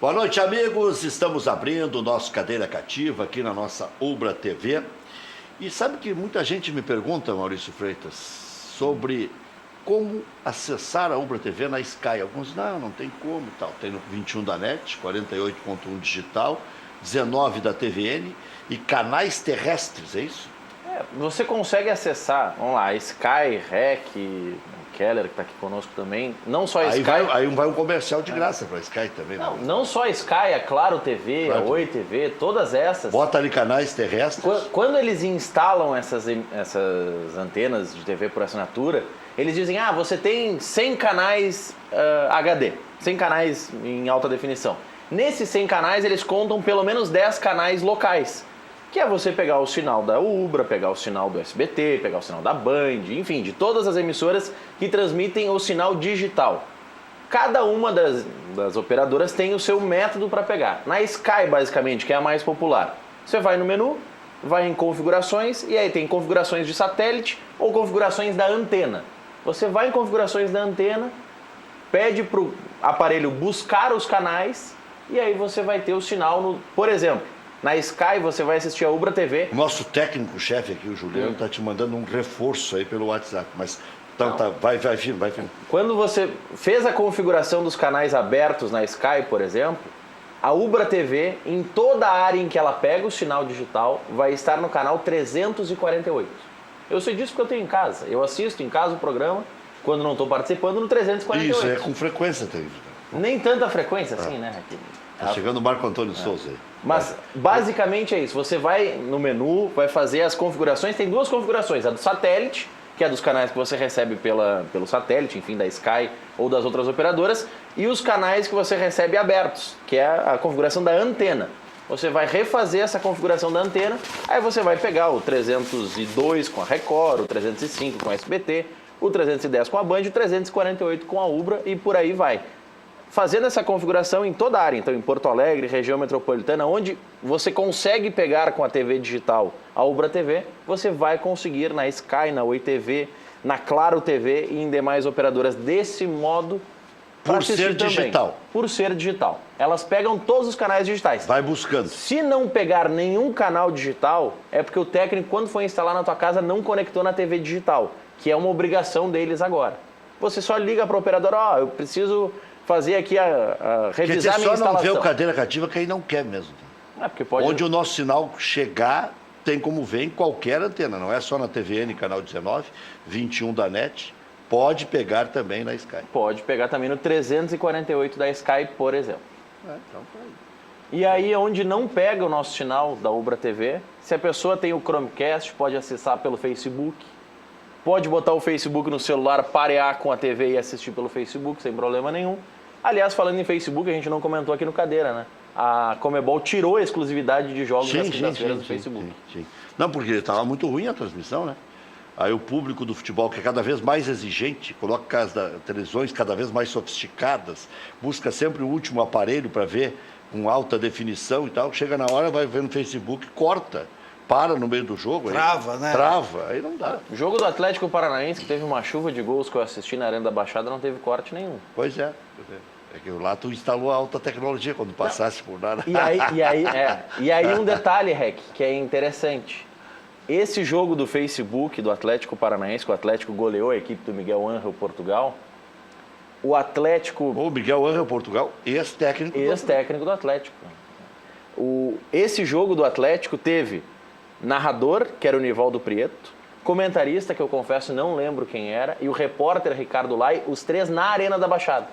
Boa noite, amigos. Estamos abrindo o nosso Cadeira Cativa aqui na nossa Ubra TV. E sabe que muita gente me pergunta, Maurício Freitas, sobre como acessar a Ubra TV na Sky. Alguns, não tem como e tal. Tem no 21 da NET, 48.1 digital, 19 da TVN e canais terrestres, é isso? Você consegue acessar, vamos lá, Sky, REC, Keller, que está aqui conosco também, não só a Sky... Aí vai um comercial de graça para a Sky também. Não só a Sky, a Claro TV, a Oi TV, todas essas. Bota ali canais terrestres. Quando eles instalam essas antenas de TV por assinatura, eles dizem, você tem 100 canais HD, 100 canais em alta definição. Nesses 100 canais, eles contam pelo menos 10 canais locais. Que é você pegar o sinal da Ubra, pegar o sinal do SBT, pegar o sinal da Band, enfim, de todas as emissoras que transmitem o sinal digital. Cada uma das operadoras tem o seu método para pegar. Na Sky, basicamente, que é a mais popular, você vai no menu, vai em configurações e aí tem configurações de satélite ou configurações da antena. Você vai em configurações da antena, pede para o aparelho buscar os canais e aí você vai ter o sinal, por exemplo, na Sky você vai assistir a Ubra TV. O nosso técnico-chefe aqui, o Juliano, está te mandando um reforço aí pelo WhatsApp, mas então vai firme. Quando você fez a configuração dos canais abertos na Sky, por exemplo, a Ubra TV, em toda a área em que ela pega o sinal digital, vai estar no canal 348. Eu sei disso porque eu tenho em casa. Eu assisto em casa o programa, quando não estou participando, no 348. Isso, é com frequência, tem. Nem tanta frequência assim, né? Tá chegando o Marco Antônio Souza aí. Mas basicamente é isso, você vai no menu, vai fazer as configurações, tem duas configurações, a do satélite, que é dos canais que você recebe pelo satélite, enfim, da Sky ou das outras operadoras, e os canais que você recebe abertos, que é a configuração da antena. Você vai refazer essa configuração da antena, aí você vai pegar o 302 com a Record, o 305 com a SBT, o 310 com a Band, o 348 com a Ubra e por aí vai. Fazendo essa configuração em toda a área, então em Porto Alegre, região metropolitana, onde você consegue pegar com a TV digital a Ubra TV, você vai conseguir na Sky, na Oi TV, na Claro TV e em demais operadoras desse modo. Por ser digital. Por ser digital. Elas pegam todos os canais digitais. Vai buscando. Se não pegar nenhum canal digital, é porque o técnico, quando foi instalar na tua casa, não conectou na TV digital, que é uma obrigação deles agora. Você só liga para o operador, eu preciso fazer aqui revisar a minha instalação. Só não vê o Cadeira Cativa que aí não quer mesmo. Porque pode... Onde o nosso sinal chegar, tem como ver em qualquer antena, não é só na TVN, canal 19, 21 da NET, pode pegar também na Sky. Pode pegar também no 348 da Sky, por exemplo. Então tá aí. E aí, onde não pega o nosso sinal da Ubra TV, se a pessoa tem o Chromecast, pode acessar pelo Facebook, pode botar o Facebook no celular, parear com a TV e assistir pelo Facebook, sem problema nenhum. Aliás, falando em Facebook, a gente não comentou aqui no Cadeira, né? A Comebol tirou a exclusividade de jogos nas quintas-feiras do Facebook. Sim. Não, porque estava muito ruim a transmissão, né? Aí o público do futebol, que é cada vez mais exigente, coloca as televisões cada vez mais sofisticadas, busca sempre o último aparelho para ver com alta definição e tal, chega na hora, vai ver no Facebook, corta, para no meio do jogo. Trava, aí, né? Trava, aí não dá. O jogo do Atlético Paranaense, que teve uma chuva de gols que eu assisti na Arena da Baixada, não teve corte nenhum. Pois é. É que lá tu instalou a alta tecnologia quando passasse por lá. E aí um detalhe, Rec, que é interessante. Esse jogo do Facebook, do Atlético Paranaense, que o Atlético goleou a equipe do Miguel Ángel Portugal, o Atlético... O Miguel Ángel Portugal, ex-técnico do Atlético. Esse jogo do Atlético teve narrador, que era o Nivaldo Prieto, comentarista, que eu confesso não lembro quem era, e o repórter Ricardo Lai, os três na Arena da Baixada.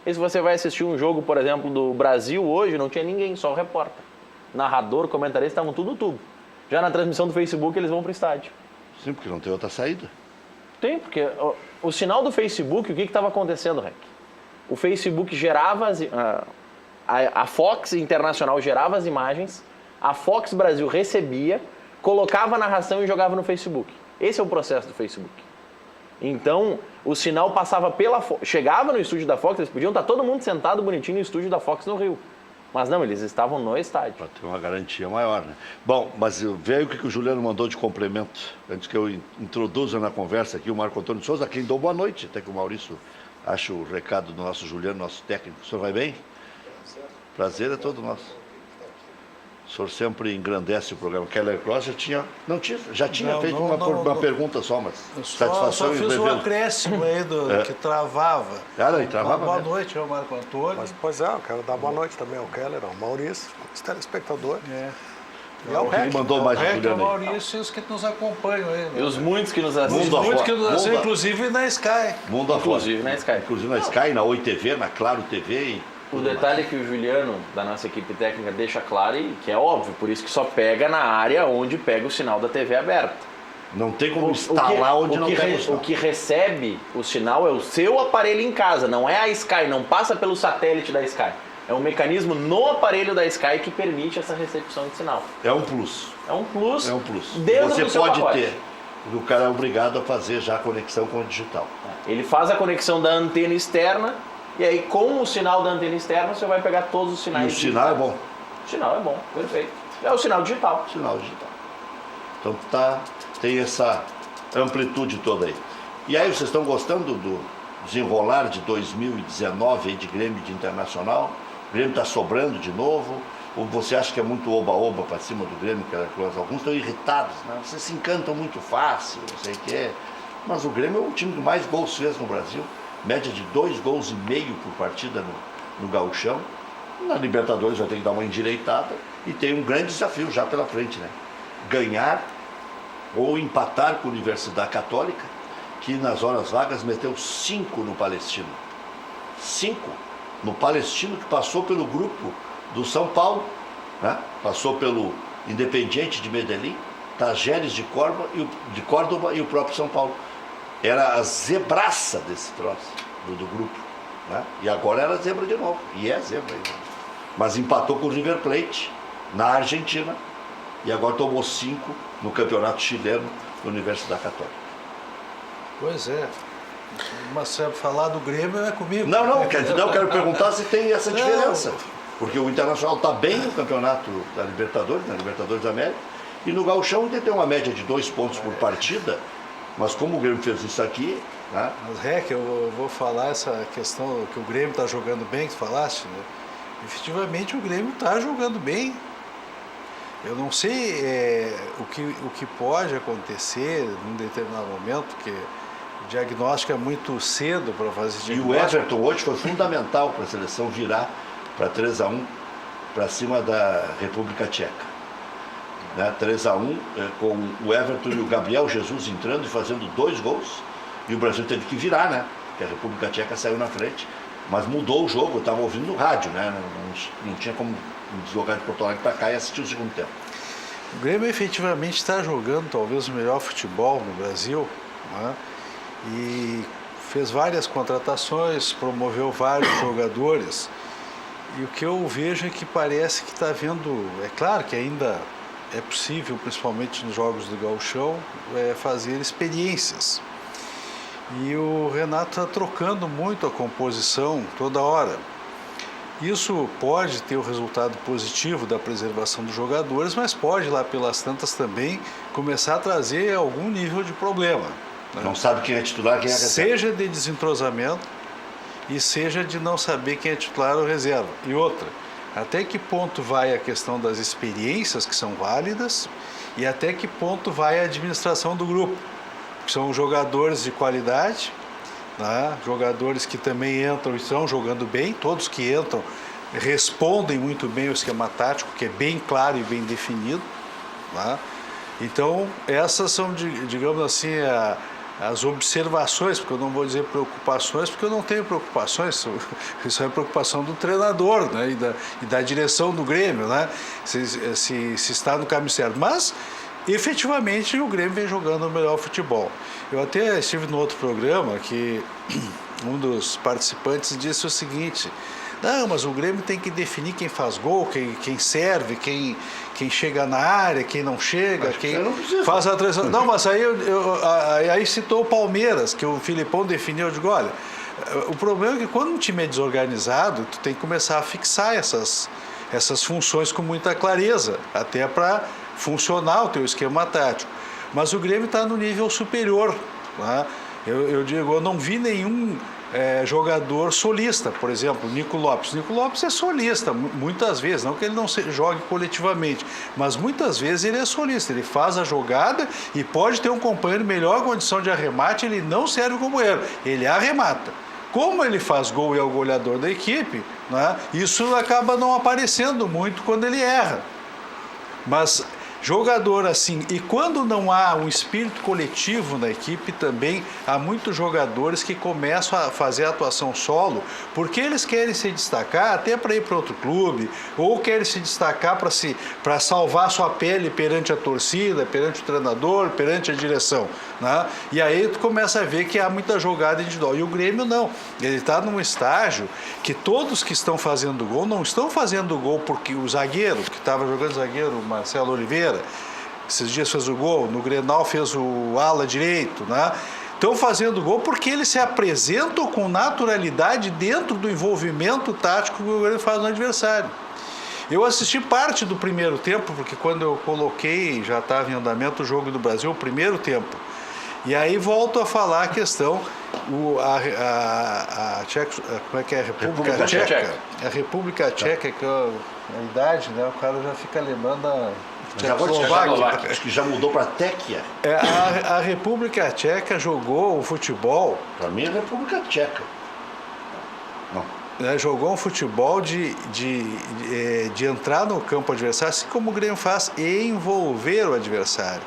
E se você vai assistir um jogo, por exemplo, do Brasil hoje, não tinha ninguém, só o repórter. Narrador, comentarista, estavam tudo no tubo. Já na transmissão do Facebook, eles vão para o estádio. Sim, porque não tem outra saída. Tem, porque o sinal do Facebook, o que estava acontecendo, Rec? O Facebook gerava, a Fox Internacional gerava as imagens, a Fox Brasil recebia, colocava a narração e jogava no Facebook. Esse é o processo do Facebook. Então, o sinal passava chegava no estúdio da Fox, eles podiam estar todo mundo sentado bonitinho no estúdio da Fox no Rio. Mas não, eles estavam no estádio. Para ter uma garantia maior, né? Bom, mas veio o que o Juliano mandou de complemento. Antes que eu introduza na conversa aqui o Marco Antônio Souza, a quem dou boa noite. Até que o Maurício acha o recado do nosso Juliano, nosso técnico. O senhor vai bem? Prazer é todo nosso. O senhor sempre engrandece o programa. Keller Cross já tinha feito uma pergunta só, mas satisfação só e fiz um devendo. acréscimo aí que travava. Não, travava boa mesmo. noite, ao Marco Antônio. Mas, pois é, eu quero dar boa noite também ao Keller, ao Maurício, os telespectadores. E ao Quem REC. mandou mais o É o Juliano aí? Maurício e os que nos acompanham aí. E os muitos que nos assistem. Mundo Muitos afora. que nos assistem, Mundo- inclusive na Sky. Mundo afora. Inclusive na Sky. Inclusive na Sky, na Oi TV, na Claro TV. E O detalhe que o Juliano, da nossa equipe técnica, deixa claro e que é óbvio, por isso que só pega na área onde pega o sinal da TV aberta. não tem como instalar onde não tem o que recebe o sinal é o seu aparelho em casa, não é a Sky, não passa pelo satélite da Sky. É um mecanismo no aparelho da Sky que permite essa recepção de sinal. É um plus. É um plus. É um plus. Dentro Você do seu pode pacote. ter. O cara é obrigado a fazer já a conexão com o digital. Ele faz a conexão da antena externa e aí com o sinal da antena externa você vai pegar todos os E sinais. o sinal é bom. O sinal é bom, perfeito. É o sinal digital. Sinal digital. Então tem essa amplitude toda aí. E aí, vocês estão gostando do desenrolar de 2019 aí de Grêmio de Internacional? O Grêmio está sobrando de novo? Ou você acha que é muito oba-oba para cima do Grêmio? Alguns estão irritados, né? Vocês se encantam muito fácil, não sei o que é. Mas o Grêmio é o time que mais gols fez no Brasil. Média de 2,5 gols por partida no Gauchão. Na Libertadores vai ter que dar uma endireitada. E tem um grande desafio já pela frente, né? Ganhar ou empatar com a Universidade Católica, que nas horas vagas meteu 5 no Palestino. 5 no Palestino, que passou pelo grupo do São Paulo, né? Passou pelo Independiente de Medellín, Tajeres de Córdoba e o próprio São Paulo. Era a zebraça desse troço, do grupo. Né? E agora era zebra de novo. E é zebra ainda. Mas empatou com o River Plate na Argentina. E agora tomou 5 no campeonato chileno da Universidade Católica. Pois é. Mas se falar do Grêmio é comigo. Não, quero perguntar se tem essa diferença. Porque o Internacional está bem no campeonato da Libertadores, na Libertadores da América. E no Gauchão ainda tem uma média de 2 pontos por partida. Mas como o Grêmio fez isso aqui, né? Mas, Rec, eu vou falar essa questão que o Grêmio está jogando bem, que tu falaste, né? Efetivamente o Grêmio está jogando bem. Eu não sei o que pode acontecer num determinado momento, porque o diagnóstico é muito cedo para fazer E o diagnóstico. Everton hoje foi fundamental para a seleção virar para 3-1 para cima da República Tcheca. Né? 3-1 com o Everton e o Gabriel Jesus entrando e fazendo 2 gols. E o Brasil teve que virar, né? Porque a República Tcheca saiu na frente. Mas mudou o jogo, eu estava ouvindo no rádio, né? Não tinha como deslocar de Porto Alegre para cá e assistir o segundo tempo. O Grêmio efetivamente está jogando talvez o melhor futebol no Brasil, né? E fez várias contratações, promoveu vários jogadores. E o que eu vejo é que parece que está vendo, é claro que ainda é possível, principalmente nos jogos do Gauchão, fazer experiências. E o Renato está trocando muito a composição toda hora. Isso pode ter o resultado positivo da preservação dos jogadores, mas pode, lá pelas tantas também, começar a trazer algum nível de problema. Né? Não sabe quem é titular, quem é reserva. Seja de desentrosamento e seja de não saber quem é titular ou reserva. E outra, até que ponto vai a questão das experiências que são válidas e até que ponto vai a administração do grupo. São jogadores de qualidade, né? Jogadores que também entram e estão jogando bem, todos que entram respondem muito bem ao esquema tático, que é bem claro e bem definido. Né? Então, essas são, digamos assim, as observações, porque eu não vou dizer preocupações, porque eu não tenho preocupações, isso é preocupação do treinador, né? e da direção do Grêmio, né? se está no caminho certo. Mas, efetivamente, o Grêmio vem jogando o melhor futebol. Eu até estive no outro programa que um dos participantes disse o seguinte: não, mas o Grêmio tem que definir quem faz gol, quem serve, quem chega na área, quem não chega, quem faz a transição. Não, mas aí citou o Palmeiras, que o Filipão definiu. Eu digo, olha, o problema é que quando um time é desorganizado, tu tem que começar a fixar essas funções com muita clareza, até para funcionar o teu esquema tático. Mas o Grêmio está no nível superior. Né? Eu digo, eu não vi nenhum jogador solista, por exemplo, Nico Lopes. Nico Lopes é solista, muitas vezes, não que ele não jogue coletivamente, mas muitas vezes ele é solista, ele faz a jogada e pode ter um companheiro em melhor condição de arremate, ele não serve como ele arremata. Como ele faz gol e é o goleador da equipe, né, isso acaba não aparecendo muito quando ele erra. Mas jogador assim, e quando não há um espírito coletivo na equipe também, há muitos jogadores que começam a fazer a atuação solo porque eles querem se destacar até para ir para outro clube, ou querem se destacar para salvar sua pele perante a torcida, perante o treinador, perante a direção, né? E aí tu começa a ver que há muita jogada individual. E o Grêmio não, ele está num estágio que todos que estão fazendo gol não estão fazendo gol porque o zagueiro, que estava jogando zagueiro, o Marcelo Oliveira, esses dias fez o gol, no Grenal fez o ala direito, né? Estão fazendo gol porque eles se apresentam com naturalidade dentro do envolvimento tático que o Grêmio faz no adversário. Eu assisti parte do primeiro tempo, porque quando eu coloquei, já estava em andamento o Jogo do Brasil, o primeiro tempo. E aí volto a falar a questão, como é que é? A República Tcheca. A República Tcheca, que a idade, né? O cara já fica lembrando a Tchecoslováquia. Acho que já mudou para Téquia. A República Tcheca jogou o futebol. Para mim é a República Tcheca. Não. Jogou um futebol de entrar no campo adversário, assim como o Grêmio faz, e envolver o adversário.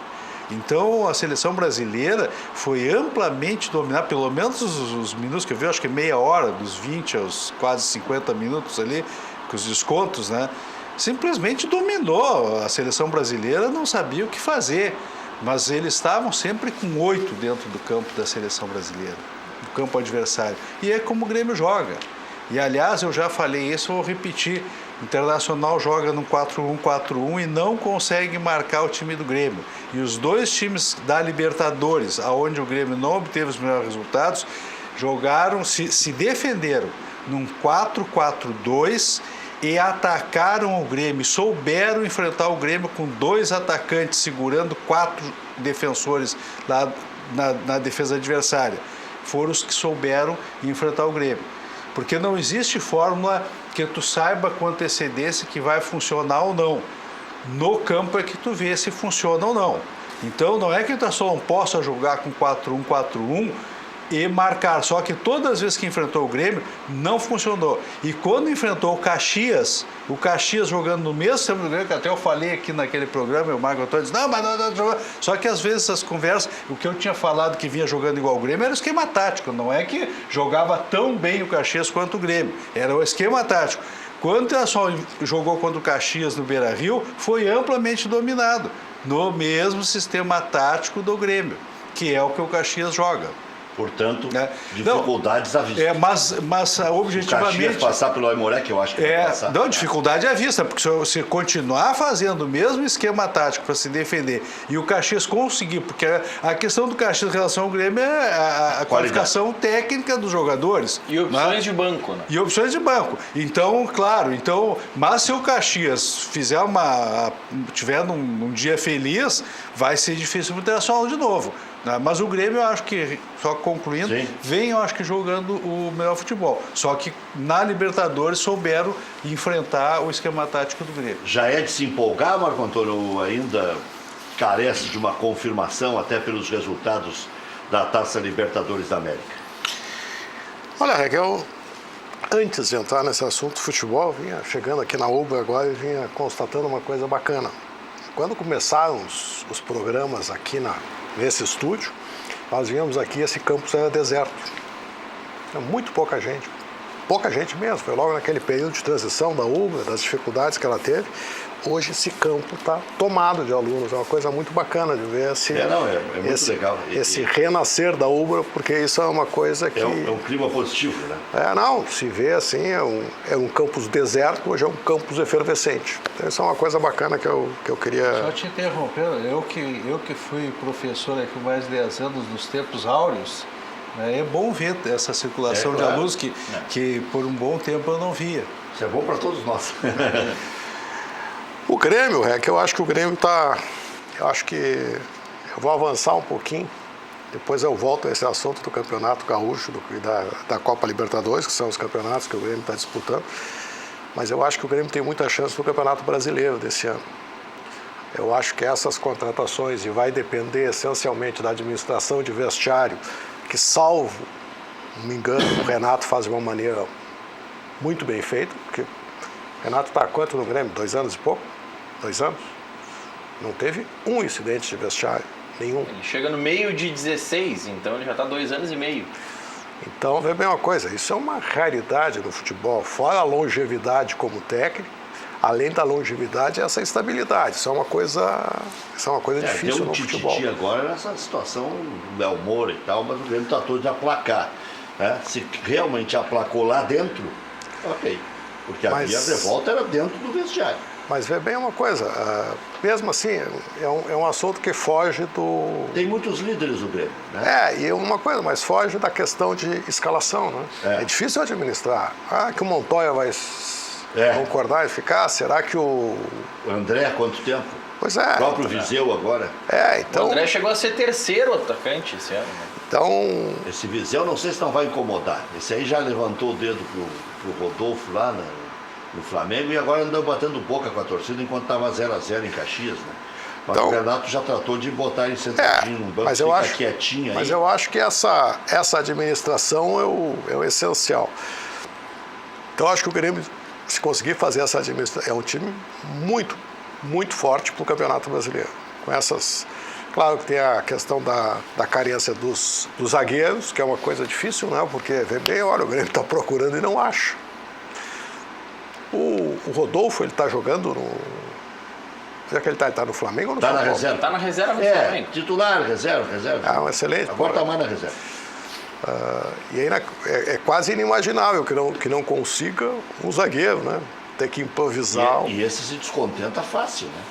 Então a seleção brasileira foi amplamente dominada, pelo menos os minutos que eu vi, acho que meia hora, dos 20 aos quase 50 minutos ali, com os descontos, né? Simplesmente dominou. A seleção brasileira não sabia o que fazer, mas eles estavam sempre com 8 dentro do campo da seleção brasileira, do campo adversário. E é como o Grêmio joga. E aliás, eu já falei isso, vou repetir. O Internacional joga no 4-1-4-1 e não consegue marcar o time do Grêmio. E os dois times da Libertadores, aonde o Grêmio não obteve os melhores resultados, jogaram, se defenderam num 4-4-2 e atacaram o Grêmio, souberam enfrentar o Grêmio com 2 atacantes segurando 4 defensores lá na defesa adversária. Foram os que souberam enfrentar o Grêmio. Porque não existe fórmula que tu saiba com antecedência que vai funcionar ou não. No campo é que tu vê se funciona ou não. Então não é que o Internacional não possa jogar com 4-1-4-1 e marcar, só que todas as vezes que enfrentou o Grêmio não funcionou. E quando enfrentou o Caxias jogando no mesmo tempo do Grêmio, que até eu falei aqui naquele programa, o Marco Antônio disse, não, só que às vezes essas conversas, o que eu tinha falado que vinha jogando igual o Grêmio era o esquema tático, não é que jogava tão bem o Caxias quanto o Grêmio, era o esquema tático. Quando o Internacional jogou contra o Caxias no Beira-Rio, foi amplamente dominado, no mesmo sistema tático do Grêmio, que é o que o Caxias joga. Portanto, dificuldades à vista. Mas objetivamente... O Caxias passar pelo Aimoré, que eu acho que vai passar. Não, dificuldade à vista, porque se você continuar fazendo o mesmo esquema tático para se defender e o Caxias conseguir, porque a questão do Caxias em relação ao Grêmio é a qualificação técnica dos jogadores. E opções de banco, né? E opções de banco. Então, claro, mas se o Caxias tiver num dia feliz, vai ser difícil para o Internacional de novo. Mas o Grêmio, eu acho que, só concluindo, vem, eu acho que jogando o melhor futebol. Só que na Libertadores souberam enfrentar o esquema tático do Grêmio. Já é de se empolgar, Marco Antônio, ou ainda carece de uma confirmação até pelos resultados da Taça Libertadores da América? Olha, Raquel, antes de entrar nesse assunto de futebol, vinha chegando aqui na UBA agora e vinha constatando uma coisa bacana. Quando começaram os programas aqui nesse estúdio, nós vínhamos aqui, esse campus era deserto. Tinha muito pouca gente mesmo, foi logo naquele período de transição da UBA, das dificuldades que ela teve. Hoje esse campo está tomado de alunos, é uma coisa muito bacana de ver é muito legal. Esse renascer da UBA, porque isso é uma coisa que... É um clima positivo, né? Se vê assim, é um campus deserto, hoje é um campus efervescente. Então isso é uma coisa bacana que eu queria... Só te interrompendo, eu que fui professor aqui mais de 10 anos nos tempos áureos, é bom ver essa circulação de alunos que por um bom tempo eu não via. Isso é bom para todos nós. O Grêmio, que eu acho que o Grêmio está... Eu acho que... Eu vou avançar um pouquinho. Depois eu volto a esse assunto do Campeonato Gaúcho e da Copa Libertadores, que são os campeonatos que o Grêmio está disputando. Mas eu acho que o Grêmio tem muita chance no Campeonato Brasileiro desse ano. Eu acho que essas contratações, e vai depender essencialmente da administração de vestiário, que salvo, não me engano, o Renato faz de uma maneira muito bem feita, porque o Renato está há quanto no Grêmio? 2 anos e pouco? 2 anos? Não teve um incidente de vestiário, nenhum. Ele chega no meio de 16, então ele já está 2 anos e meio. Então, vê bem uma coisa, isso é uma raridade no futebol, fora a longevidade como técnico, além da longevidade, essa estabilidade. Isso é uma coisa difícil no futebol. Tem um Tititi agora nessa situação do Léo Moura e tal, mas o Grêmio tratou de aplacar. Né? Se realmente aplacou lá dentro, ok. Porque havia a revolta era dentro do vestiário. Mas vê bem uma coisa, mesmo assim, é um assunto que foge do... Tem muitos líderes do Grêmio, né? E uma coisa, mas foge da questão de escalação, né? É difícil administrar. Que o Montoya vai concordar e ficar? Será que o André, há quanto tempo? Pois é. O próprio Viseu agora. Então... O André chegou a ser 3º atacante esse ano. Né? Então... Esse Viseu, não sei se não vai incomodar. Esse aí já levantou o dedo pro Rodolfo lá no Flamengo e agora andou batendo boca com a torcida enquanto estava 0-0 em Caxias, né? Mas então, o Renato já tratou de botar ele sentadinho num banco, ficar quietinho aí. Mas eu acho que essa administração é o essencial. Então eu acho que o Grêmio, se conseguir fazer essa administração, é um time muito, muito forte para o Campeonato Brasileiro. Com essas... Claro que tem a questão da carência dos zagueiros, que é uma coisa difícil, né? Porque, vê bem, olha, o Grêmio está procurando e não acha. O Rodolfo, ele está jogando no... Já que ele está no Flamengo ou no Flamengo? Está na reserva. Está na reserva do Flamengo. Titular, reserva. Um excelente. Agora está mais na reserva. E aí é quase inimaginável que não consiga um zagueiro, né? Ter que improvisar. E esse se descontenta fácil, né?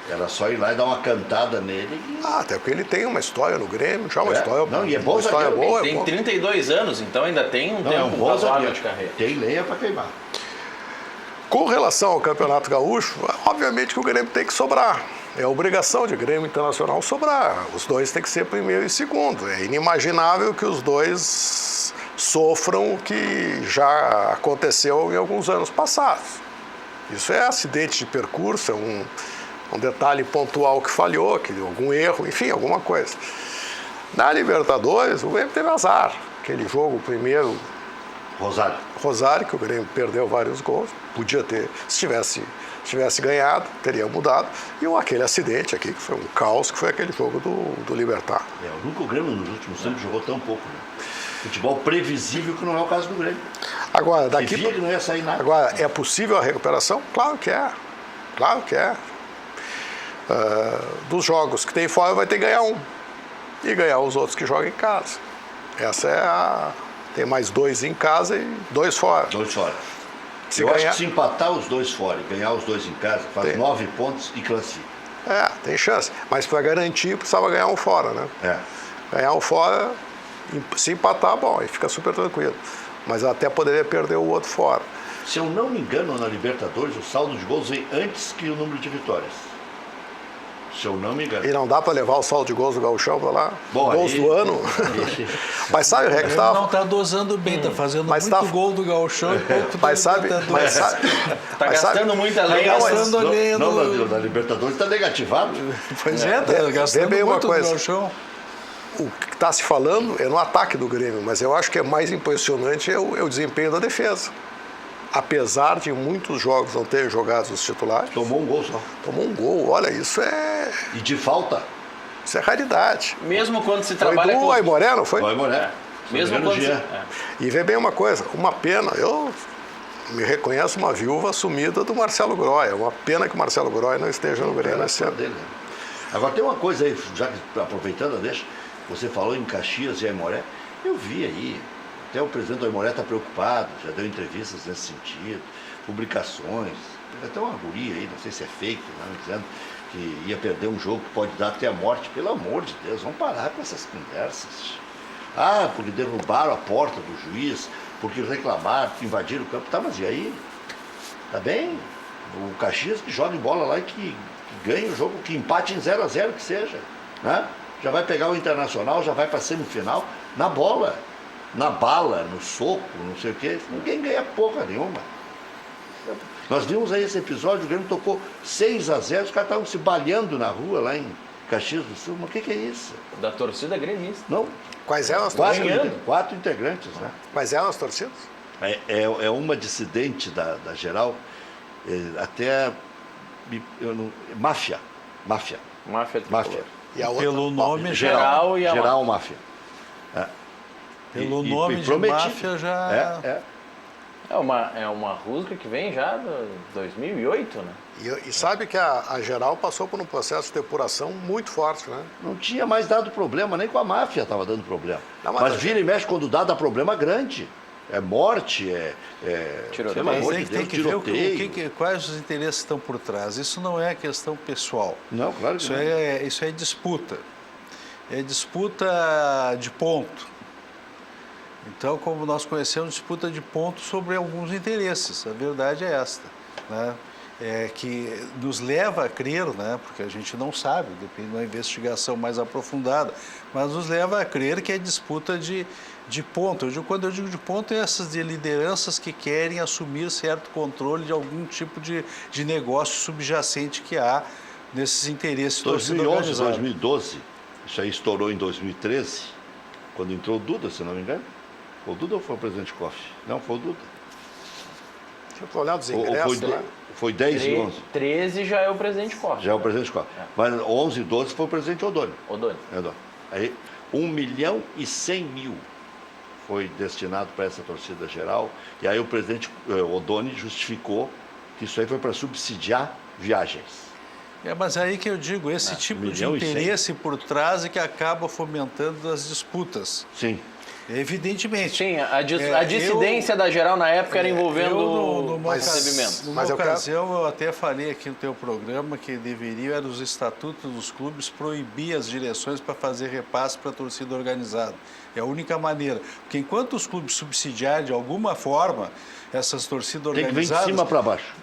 Era só ir lá e dar uma cantada nele. Até porque ele tem uma história no Grêmio, já uma história. Não, e é bom uma história zagueiro. boa. Tem 32 anos, então ainda tem um É tempo um bom razoável zagueiro. de carreira. Tem lenha para queimar. Com relação ao Campeonato Gaúcho, obviamente que o Grêmio tem que sobrar. É obrigação de Grêmio Internacional sobrar. Os dois têm que ser primeiro e segundo. É inimaginável que os dois sofram o que já aconteceu em alguns anos passados. Isso é acidente de percurso, é um detalhe pontual que falhou, algum erro, enfim, alguma coisa. Na Libertadores, o Grêmio teve azar. Aquele jogo primeiro... Rosário, que o Grêmio perdeu vários gols. Podia ter, se tivesse ganhado, teria mudado. E aquele acidente aqui, que foi um caos, que foi aquele jogo do Libertad. Nunca o Grêmio nos últimos tempos jogou tão pouco, né? Futebol previsível, que não é o caso do Grêmio. Agora, daqui... Via que não ia sair nada. Agora, é possível a recuperação? Claro que é. Claro que é. Dos jogos que tem fora, vai ter que ganhar um. E ganhar os outros que jogam em casa. Essa é a... Tem mais 2 em casa e 2 fora. 2 fora. Acho que se empatar os 2 fora e ganhar os 2 em casa, faz 9 pontos e classifica. Tem chance. Mas para garantir, precisava ganhar um fora, né? Ganhar um fora, se empatar, bom, aí fica super tranquilo. Mas até poderia perder o outro fora. Se eu não me engano, na Libertadores, o saldo de gols vem antes que o número de vitórias. Se eu não me engano. E não dá para levar o saldo de gols do Gauchão para lá? Bom, gols do ano? Mas sabe, Rex, ele não está dosando bem, está fazendo muito gol do Gauchão e pouco mas sabe, Está gastando muita lenha. Na Libertadores está negativado. Pois está gastando bem muito uma coisa. do Gauchão. O que está se falando é no ataque do Grêmio, mas eu acho que é mais impressionante é o desempenho da defesa. Apesar de muitos jogos não terem jogado os titulares. Tomou um gol só. Tomou um gol, olha, isso é... E de falta? Isso é raridade. Mesmo quando se trabalha com... Foi do Aimoré, não foi? Foi Aimoré. Mesmo quando E vê bem uma coisa, uma pena, eu me reconheço uma viúva assumida do Marcelo Groy. É uma pena que o Marcelo Groy não esteja no Grêmio esse ano. Dele. Agora tem uma coisa aí, já que aproveitando, deixa, você falou em Caxias e Aimoré, eu vi aí. Até o presidente do Aimoré está preocupado, já deu entrevistas nesse sentido, publicações. Teve até uma guria aí, não sei se é fake, não, dizendo que ia perder um jogo que pode dar até a morte. Pelo amor de Deus, vamos parar com essas conversas. Porque derrubaram a porta do juiz, porque reclamaram, que invadiram o campo. Tá, mas e aí? Tá bem? O Caxias que joga bola lá e que ganhe o jogo, que empate em 0-0 que seja. Né? já vai pegar o Internacional, já vai para semifinal na bola, na bala, no soco, não sei o quê. Ninguém ganha porra nenhuma. Nós vimos aí esse episódio, o Grêmio tocou 6-0, os caras estavam se baleando na rua lá em Caxias do Sul. Mas o que é isso? Da torcida gremista. Não, Quais eram as quatro, torcidas? quatro integrantes, né? Quais eram as torcidas? É uma dissidente da geral, até máfia. Máfia Máfia. E a outra? Pelo nome Geral e a Geral máfia. Pelo nome de máfia já... É uma rusga que vem já de 2008, né? E sabe que a geral passou por um processo de depuração muito forte, né? Não tinha mais dado problema, nem com a máfia estava dando problema. Não, mas vira e mexe quando dá problema grande. É morte, Tiroteio. pelo amor Mas de tem Deus, que ver tiroteio. quais os interesses estão por trás. Isso não é questão pessoal. Não, claro que Isso não. isso é disputa. É disputa de ponto. Então, como nós conhecemos, disputa de ponto sobre alguns interesses. A verdade é esta, né? Que nos leva a crer, né? Porque a gente não sabe, depende de uma investigação mais aprofundada, mas nos leva a crer que é disputa de ponto. Quando eu digo de ponto, é essas de lideranças que querem assumir certo controle de algum tipo de negócio subjacente que há nesses interesses. 2011, 2012, isso aí estourou em 2013, quando entrou o Duda, se não me engano. Foi o Duda ou foi o presidente Koff? Não, foi o Duda. Tinha o problema dos Ou ingressos, né? foi 10 e 11. 13 já é o presidente Costa. Já é o presidente Koff. Mas 11 e 12 foi o presidente Odônio. Odônio. Aí, 1.100.000 foi destinado para essa torcida geral. E aí o presidente Odônio justificou que isso aí foi para subsidiar viagens. Mas aí que eu digo, esse tipo de 1.100.000. interesse por trás é que acaba fomentando as disputas. Sim. Evidentemente. Sim, a dissidência da geral na época era envolvendo numa recebimento. Numa ocasião, eu até falei aqui no teu programa que deveriam, os estatutos dos clubes, proibir as direções para fazer repasse para a torcida organizada. É a única maneira. Porque enquanto os clubes subsidiarem de alguma forma essas torcidas organizadas... Tem que vir de cima para baixo.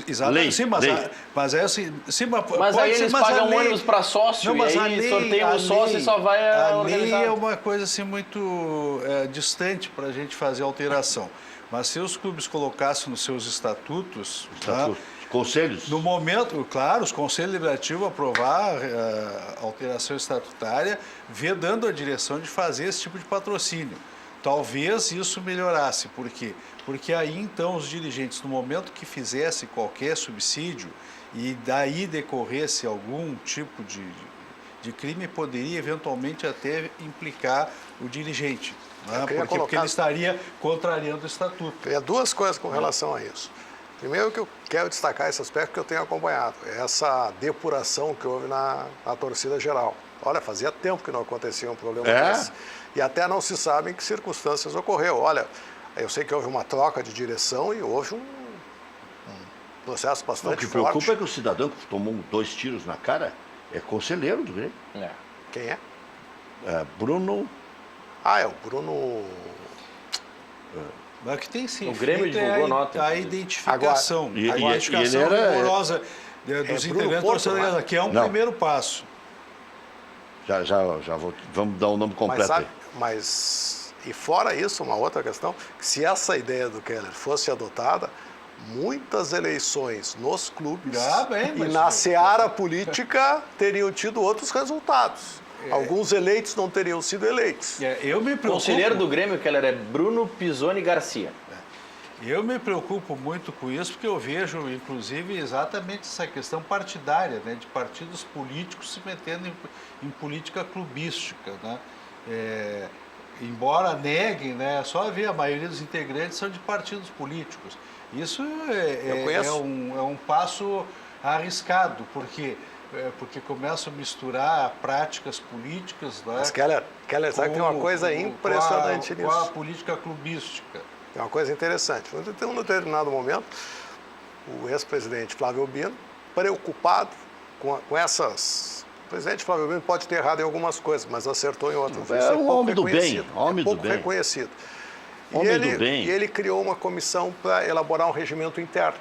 Exatamente. Lei, sim, lei. mas é assim... Sim, mas aí eles pagam ônibus para sócio e aí sorteiam o sócio e só vai organizar. A lei é uma coisa assim muito distante para a gente fazer alteração. Mas se os clubes colocassem nos seus estatutos... Conselhos? No momento, claro, os conselhos deliberativos aprovar a alteração estatutária, vedando a direção de fazer esse tipo de patrocínio. Talvez isso melhorasse. Por quê? Porque aí, então, os dirigentes, no momento que fizesse qualquer subsídio e daí decorresse algum tipo de crime, poderia eventualmente até implicar o dirigente. Né? Porque ele estaria contrariando o estatuto. Tem duas coisas com relação a isso. Primeiro que eu quero destacar esse aspecto que eu tenho acompanhado, é essa depuração que houve na torcida geral. Olha, fazia tempo que não acontecia um problema desse. E até não se sabe em que circunstâncias ocorreu. Olha, eu sei que houve uma troca de direção e houve um processo bastante forte. O que preocupa é que o cidadão que tomou 2 tiros na cara é conselheiro do Grêmio. Quem é? Bruno... É o Bruno... Mas que tem sim. O Grêmio divulgou nota. A identificação. Agora, a identificação rigorosa dos integrantes da torcida, que é um primeiro passo. Vamos dar o nome completo aí. Mas, e fora isso, uma outra questão, que se essa ideia do Keller fosse adotada, muitas eleições nos clubes e na seara política teriam tido outros resultados. Alguns eleitos não teriam sido eleitos. Eu me preocupo. O conselheiro do Grêmio, Keller, é Bruno Pisoni Garcia. Eu me preocupo muito com isso, porque eu vejo, inclusive, exatamente essa questão partidária, né, de partidos políticos se metendo em política clubística, né? Embora neguem, né, só ver a maioria dos integrantes são de partidos políticos. Isso é um passo arriscado, porque começam a misturar práticas políticas... Né, mas, Keller, sabe que tem uma coisa impressionante nisso. Com a política clubística. É uma coisa interessante. Em um determinado momento, o ex-presidente Flávio Albino, preocupado com essas... O presidente Flávio Albino pode ter errado em algumas coisas, mas acertou em outras. É um homem do bem. Homem do bem. Reconhecido. Homem do bem. E ele criou uma comissão para elaborar um regimento interno.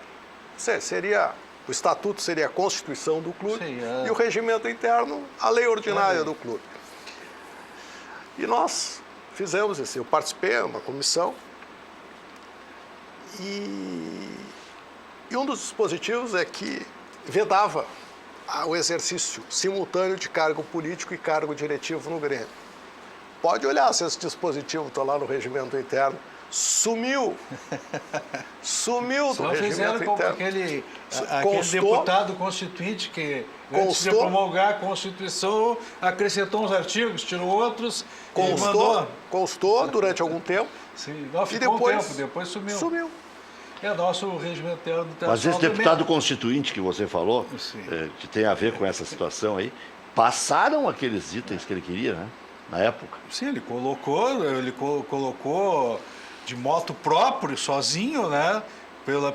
O estatuto seria a constituição do clube e o regimento interno, a lei ordinária do clube. E nós fizemos eu participei de uma comissão e um dos dispositivos é que vedava o exercício simultâneo de cargo político e cargo diretivo no Grêmio. Pode olhar se esse dispositivo está lá no regimento interno. Sumiu do Só regimento fizeram como interno. aquele Constou- deputado constituinte que, antes de Constou- promulgar a Constituição, acrescentou uns artigos, tirou outros e mandou. Constou durante algum tempo Sim, não, e ficou depois, um tempo, depois sumiu. sumiu. É nosso regimento interno do Mas esse Internacional deputado também. constituinte que você falou, Sim. que tem a ver com essa situação aí, passaram aqueles itens que ele queria, né? Na época. Sim, ele colocou de moto próprio, sozinho, né? Pela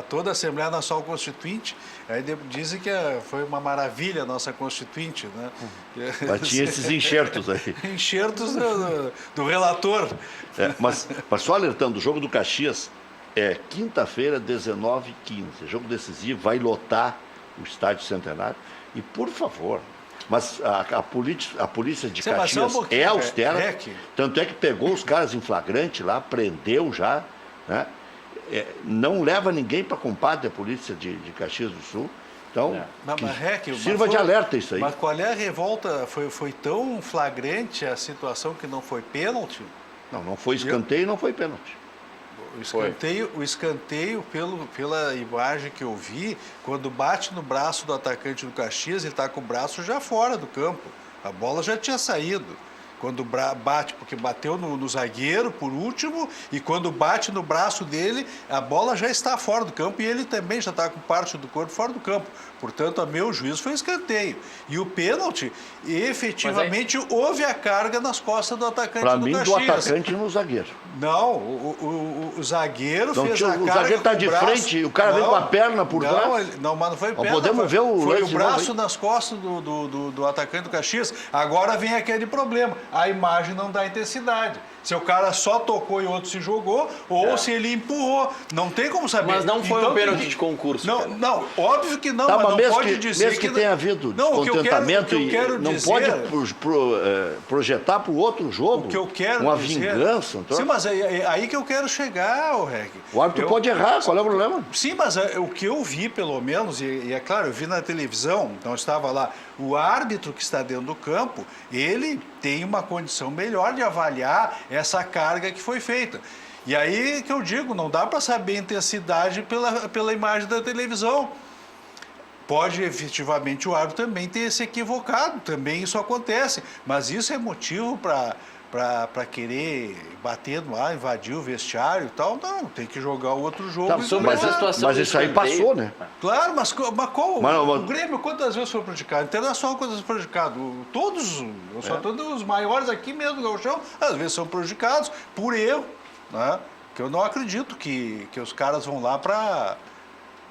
toda a Assembleia Nacional Constituinte. Aí dizem que foi uma maravilha a nossa Constituinte, né? Mas tinha esses enxertos aí. Enxertos do relator. Mas só alertando, o jogo do Caxias é quinta-feira, 19h15. Jogo decisivo, vai lotar o Estádio Centenário. E, por favor, mas a polícia de Sim, mas só um Caxias pouquinho, é austera. Rec. Tanto é que pegou os caras em flagrante lá, prendeu já, né? Não leva ninguém para compadre a polícia de Caxias do Sul. Então, que sirva de alerta isso aí. Mas qual é a revolta? Foi tão flagrante a situação que não foi pênalti? Não foi escanteio e não foi pênalti. O escanteio pela imagem que eu vi, quando bate no braço do atacante do Caxias, ele está com o braço já fora do campo. A bola já tinha saído. Quando bate, porque bateu no zagueiro por último, e quando bate no braço dele, a bola já está fora do campo e ele também já está com parte do corpo fora do campo. Portanto, a meu juízo, foi escanteio. E o pênalti, efetivamente, houve a carga nas costas do atacante Para do mim, Caxias. do atacante no zagueiro. Não, o zagueiro Não, fez o a carga zagueiro está com de o braço. frente, o cara vem com a perna por não, trás. Mas não foi perna. Podemos ver o foi lance o de braço novo aí. nas costas do atacante do Caxias. Agora vem aquele problema. A imagem não dá intensidade. Se o cara só tocou e o outro se jogou, ou se ele empurrou. Não tem como saber. Mas não foi Então, um pênalti de concurso. Não, cara. não, óbvio que não, Tá, mas não mesmo pode que, dizer mesmo que tenha havido Não, o que eu quero- descontentamento o que eu quero e não dizer- pode projetar para o outro jogo O que eu quero uma dizer... vingança. Então, Sim, mas é aí que eu quero chegar, o Reg. o árbitro pode errar, qual é o problema? Sim, mas o que eu vi, pelo menos, e é claro, eu vi na televisão, então estava lá, o árbitro que está dentro do campo, ele tem uma condição melhor de avaliar essa carga que foi feita. E aí que eu digo, não dá para saber a intensidade pela imagem da televisão. Pode, efetivamente, o árbitro também ter se equivocado, também isso acontece, mas isso é motivo para querer bater no ar, invadir o vestiário e tal. Não, tem que jogar o outro jogo. Tá, e sobre ganhar. essa situação Mas do isso aí escanteio- passou, né? Claro, mas qual? Mas- O Grêmio quantas vezes foi prejudicado? O Internacional quantas vezes foi prejudicado? Todos, eu só todos os maiores aqui mesmo do Gauchão, às vezes são prejudicados por erro, né? Que eu não acredito que os caras vão lá para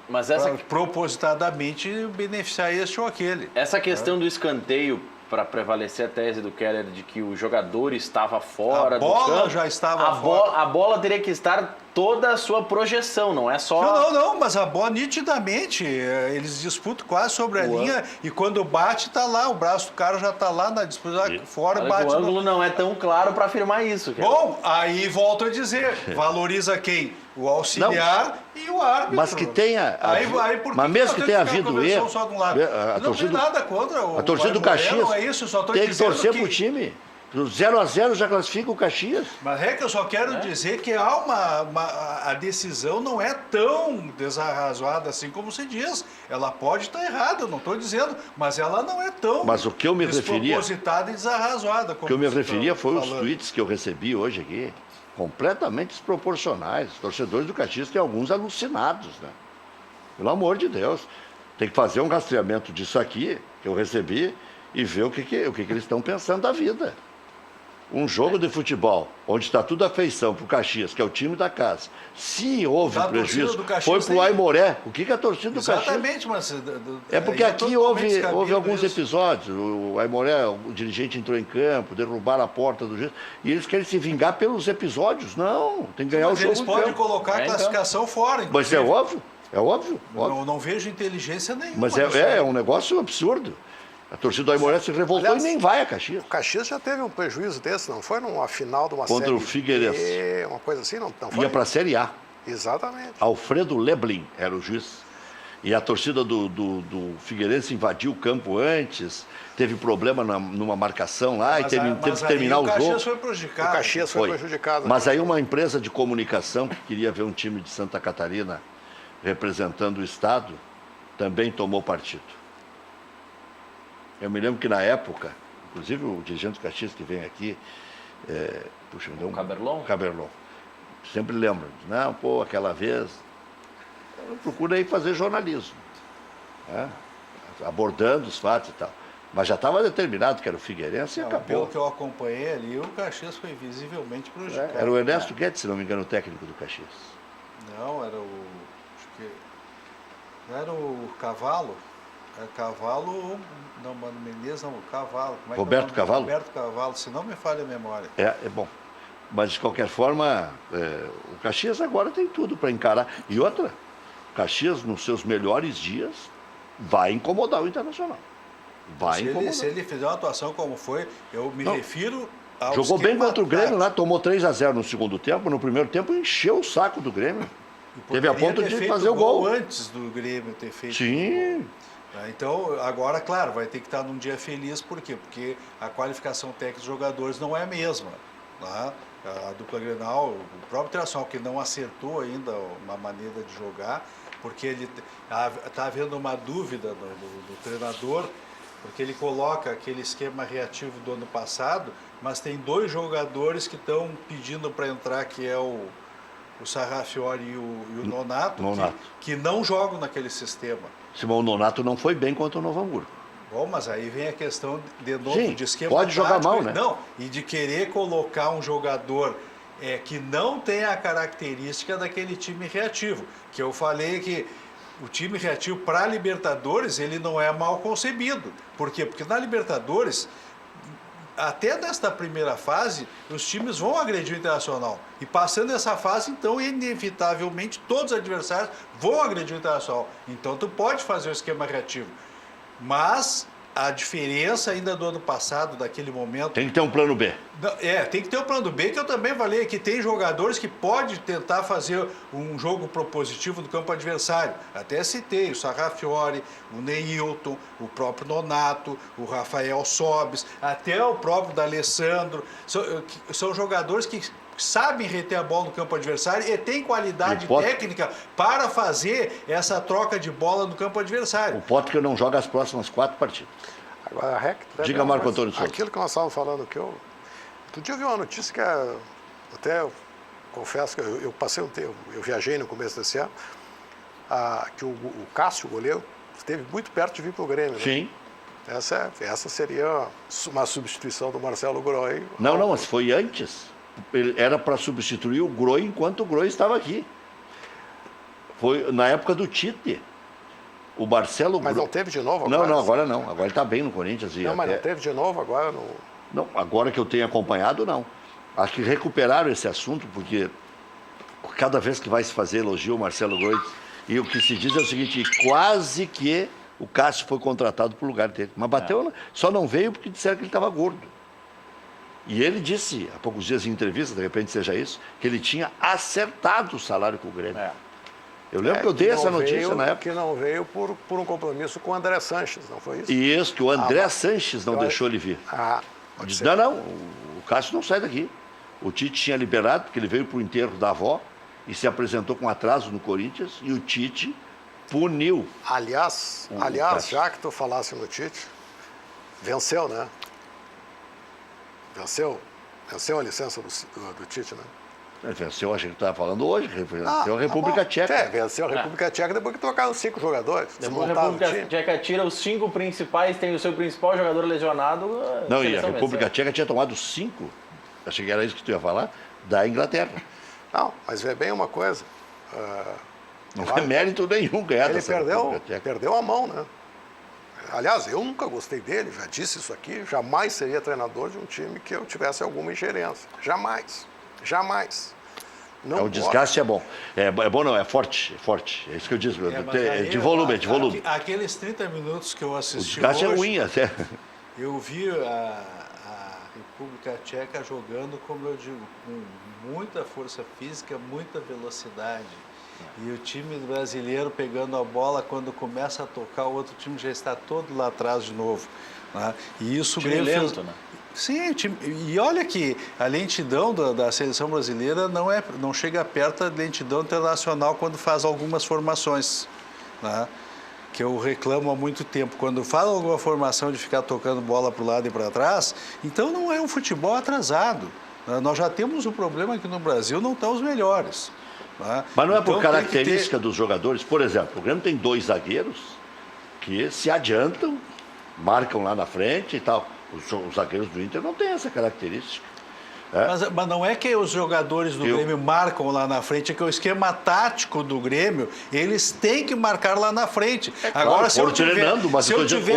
Mas essa, propositadamente beneficiar este ou aquele. essa questão do escanteio, para prevalecer a tese do Keller de que o jogador estava fora A do bola campo, já estava a fora. A bola teria que estar toda a sua projeção, não é só... Não, mas a bola nitidamente, eles disputam quase sobre a linha e quando bate tá lá, o braço do cara já tá lá na disputa, fora Olha bate que o ângulo não é tão claro para afirmar isso. Keller. Bom, aí volto a dizer, valoriza quem? O auxiliar e o árbitro. Mas que tenha. Por Mas mesmo nós que temos tenha ficar havido conversando erro. só de um lado? A Não torcida, tem nada contra o a torcida do Aimoré, Caxias não é isso, eu só tô tem que dizendo torcer pro time. Do 0-0 já classifica o Caxias. Mas é que eu só quero dizer que há a decisão não é tão desarrazoada assim como se diz. Ela pode estar errada, eu não estou dizendo, mas ela não é tão Mas o que eu me referia, despropositada e desarrazoada. o que eu me referia foi os tweets que eu recebi hoje aqui, completamente desproporcionais. Os torcedores do Caxias têm alguns alucinados, né? Pelo amor de Deus. Tem que fazer um rastreamento disso aqui, que eu recebi, e ver o que eles estão pensando da vida. Um jogo de futebol, onde está tudo a feição para o Caxias, que é o time da casa. Se houve Da torcida prejuízo, do Caxias foi para o tem- Aimoré. O que é a torcida do Caxias? Exatamente, mas... É porque aí aqui totalmente houve descabido alguns isso. episódios. O Aimoré, o dirigente entrou em campo, derrubaram a porta do jeito. E eles querem se vingar pelos episódios. Não, tem que ganhar Mas o jogo. eles em podem campo. colocar a então. classificação fora, Mas é inclusive. óbvio, é óbvio. Não vejo inteligência nenhuma. Mas nisso aí. é um negócio absurdo. A torcida do Aimoré se revoltou Aliás, e nem vai a Caxias. O Caxias já teve um prejuízo desse, não foi numa final de uma Contra série o Figueirense. B, uma coisa assim, não foi? Ia para a Série A. Exatamente. Alfredo Leblin era o juiz. E a torcida do Figueirense invadiu o campo antes, teve problema numa marcação lá e teve que terminar o jogo. O Caxias foi prejudicado. O Caxias foi prejudicado. Mas aí uma empresa de comunicação que queria ver um time de Santa Catarina representando o Estado também tomou partido. Eu me lembro que na época, inclusive o dirigente do Caxias que vem aqui, O Caberlon? Caberlon. Sempre lembra, não, pô, aquela vez. Eu procurei fazer jornalismo, né? Abordando os fatos e tal. Mas já estava determinado que era o Figueirense e Pelo acabou. que eu acompanhei ali, o Caxias foi visivelmente prejudicado. Era o Ernesto Guedes, se não me engano, o técnico do Caxias. Não, era o... Acho que... Não era o Cavalo? Era Cavalo... Não, Mano Menezes, não, o Cavalo. Como é que Roberto é o nome? Cavalo? Roberto Cavalo, se não me falha a memória. É bom. Mas, de qualquer forma, o Caxias agora tem tudo para encarar. E outra, o Caxias, nos seus melhores dias, vai incomodar o Internacional. Vai incomodar. Se ele fizer uma atuação como foi, eu me refiro ao Jogou bem esquema contra o Grêmio lá, tático. tomou 3-0 no segundo tempo. No primeiro tempo, encheu o saco do Grêmio. Teve a ponto de fazer o gol. Antes do Grêmio ter feito Sim. o gol. Então, agora, claro, vai ter que estar num dia feliz, por quê? Porque a qualificação técnica dos jogadores não é a mesma. Tá? A dupla Grenal, o próprio Internacional, que não acertou ainda uma maneira de jogar, porque ele está havendo uma dúvida do treinador, porque ele coloca aquele esquema reativo do ano passado, mas tem 2 jogadores que estão pedindo para entrar, que é o Sarrafiori e o Nonato, que não jogam naquele sistema. Simão Nonato não foi bem contra o Novo Hamburgo. Bom, mas aí vem a questão de novo Sim, de esquema pode jogar tático, mal, né? Não, e de querer colocar um jogador que não tem a característica daquele time reativo. Que eu falei que o time reativo para a Libertadores, ele não é mal concebido. Por quê? Porque na Libertadores, até nesta primeira fase, os times vão agredir o Internacional. E passando essa fase, então, inevitavelmente, todos os adversários vão agredir o Internacional. Então, tu pode fazer o esquema reativo. Mas a diferença ainda do ano passado, daquele momento... Tem que ter um plano B. Tem que ter um plano B, que eu também falei, que tem jogadores que podem tentar fazer um jogo propositivo no campo adversário. Até citei o Sarrafiori, o Neilton, o próprio Nonato, o Rafael Sobis, até o próprio D'Alessandro. São jogadores que sabem reter a bola no campo adversário e têm qualidade técnica para fazer essa troca de bola no campo adversário. O Potker não joga as próximas 4 partidas. Agora, Diga, Marco Antônio Souza. Aquilo que nós estávamos falando, outro dia eu vi uma notícia que até eu confesso que eu passei um tempo, eu viajei no começo desse ano, que o Cássio, o goleiro, esteve muito perto de vir para o Grêmio. Né? Sim. Essa seria uma substituição do Marcelo Groi. Não, mas foi antes. Ele era para substituir o Groi enquanto o Groi estava aqui. Foi na época do Tite. O Marcelo Groi... Mas não teve de novo agora? Não, agora não. Agora ele está bem no Corinthians. Mas não teve de novo agora? Não, agora que eu tenho acompanhado, não. Acho que recuperaram esse assunto, porque cada vez que vai se fazer elogio ao Marcelo Groi, e o que se diz é o seguinte, quase que o Cássio foi contratado para o lugar dele. Mas bateu, só não veio porque disseram que ele estava gordo. E ele disse, há poucos dias em entrevista, de repente seja isso, que ele tinha acertado o salário com o Grêmio. Eu lembro que eu dei essa notícia na época. Que não veio por um compromisso com o André Sanches, não foi isso? E isso, que o André Sanches não deixou ele vir. Disse, não, o Cássio não sai daqui. O Tite tinha liberado, porque ele veio para o enterro da avó e se apresentou com atraso no Corinthians, e o Tite puniu. Aliás, já que tu falasse no Tite, venceu, né? Venceu a licença do Tite, né? Venceu, a gente estava falando hoje, venceu a República Tcheca. Venceu a República Tcheca depois que trocaram 5 jogadores. Depois a República Tcheca tira os 5 principais, tem o seu principal jogador lesionado. Não, e a República Tcheca tinha tomado 5, achei que era isso que tu ia falar, da Inglaterra. Não, mas vê bem uma coisa. Não é mérito nenhum ganhar dessa República Tcheca. Perdeu a mão, né? Aliás, eu nunca gostei dele, já disse isso aqui, jamais seria treinador de um time que eu tivesse alguma ingerência. Jamais. Não O desgaste é bom. É bom não, é forte. É isso que eu disse. De volume. Aqueles 30 minutos que eu O assisti desgaste hoje, é ruim até. eu vi a República Tcheca jogando, como eu digo, com muita força física, muita velocidade. E o time brasileiro pegando a bola, quando começa a tocar, o outro time já está todo lá atrás de novo. Né? E isso o Grêmio lento, fez... né? Sim, e olha que a lentidão da seleção brasileira não chega perto da lentidão internacional quando faz algumas formações, né? Que eu reclamo há muito tempo. Quando faz alguma formação de ficar tocando bola para o lado e para trás, então não é um futebol atrasado. Né? Nós já temos um problema aqui no Brasil, não estão os melhores. Né? Mas não é por Então, característica dos jogadores. Por exemplo, o Grêmio tem 2 zagueiros que se adiantam, marcam lá na frente e tal. Os zagueiros do Inter não têm essa característica. Mas não é que os jogadores do Grêmio marcam lá na frente, é que o esquema tático do Grêmio, eles têm que marcar lá na frente. Claro, se eu tiver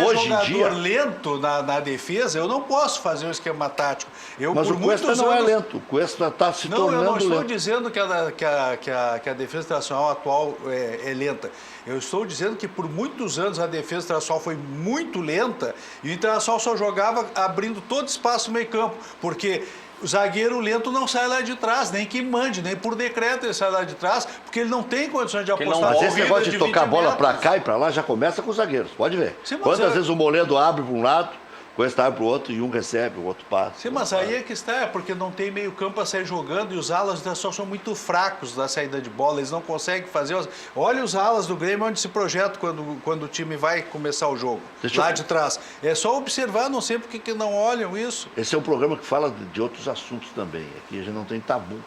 hoje jogador lento na defesa, eu não posso fazer o esquema tático. Mas o Cuesta não é lento, o Cuesta está se tornando lento. Não, eu não estou dizendo que a defesa internacional atual é lenta. Eu estou dizendo que por muitos anos a defesa internacional foi muito lenta e o Internacional só jogava abrindo todo espaço no meio campo, porque o zagueiro lento não sai lá de trás, nem que mande, nem por decreto ele sai lá de trás, porque ele não tem condições de apostar. Mas esse negócio de tocar a bola para cá e para lá já começa com os zagueiros, pode ver. Sim, quantas vezes o Moledo abre para um lado, o Cuesta abre para o outro e um recebe, o outro passa. Sim, mas aí é que está, é porque não tem meio campo a sair jogando e os alas são muito fracos da saída de bola, eles não conseguem fazer. Olha os alas do Grêmio onde se projeta quando o time vai começar o jogo, de trás. É só observar, não sei por que não olham isso. Esse é um programa que fala de outros assuntos também, aqui a gente não tem tabu.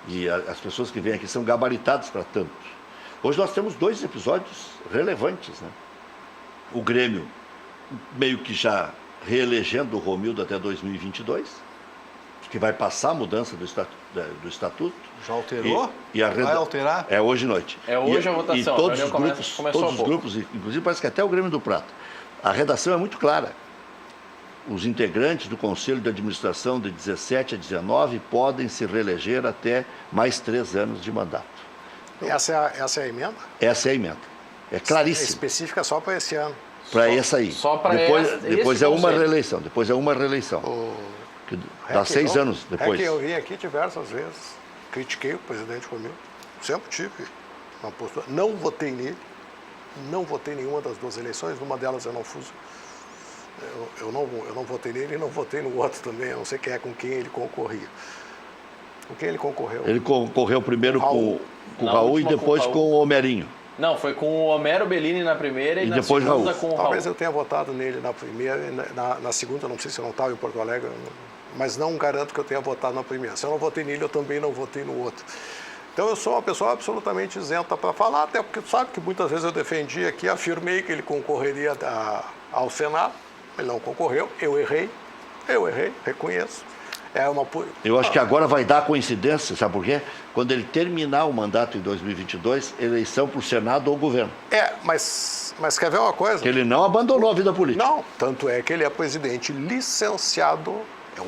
E as pessoas que vêm aqui são gabaritadas para tanto. Hoje nós temos 2 episódios relevantes, né? O Grêmio meio que já reelegendo o Romildo até 2022, que vai passar a mudança do estatuto. Já alterou? Vai alterar? É hoje à noite. É hoje a votação. E todos os grupos, inclusive parece que até o Grêmio do Prata. A redação é muito clara. Os integrantes do Conselho de Administração de 17 a 19 podem se reeleger até mais 3 anos de mandato. Essa é a emenda? Essa é a emenda. É claríssimo. É específica só para esse ano. Para essa aí. Só para depois é uma reeleição. Depois é uma reeleição. Dá 6 anos depois. É que eu vim aqui diversas vezes. Critiquei o presidente Romildo. Sempre tive uma postura. Não votei nele. Não votei em nenhuma das 2 eleições. Numa delas eu não fui. Eu não votei nele e não votei no outro também. Eu não sei com quem ele concorria. Com quem ele concorreu? Ele concorreu primeiro com o Raul e depois com o Homerinho. Não, foi com o Homero Bellini na primeira e na depois segunda Raul. com o Raul. Talvez eu tenha votado nele na primeira e na segunda, não sei se eu não estava em Porto Alegre, mas não garanto que eu tenha votado na primeira. Se eu não votei nele, eu também não votei no outro. Então eu sou uma pessoa absolutamente isenta para falar, até porque sabe que muitas vezes eu defendi aqui, afirmei que ele concorreria ao Senado, ele não concorreu, eu errei, reconheço. Eu acho que agora vai dar coincidência, sabe por quê? Quando ele terminar o mandato em 2022, eleição para o Senado ou governo. Mas quer ver uma coisa? Que ele não abandonou a vida política. Não, tanto é que ele é presidente licenciado,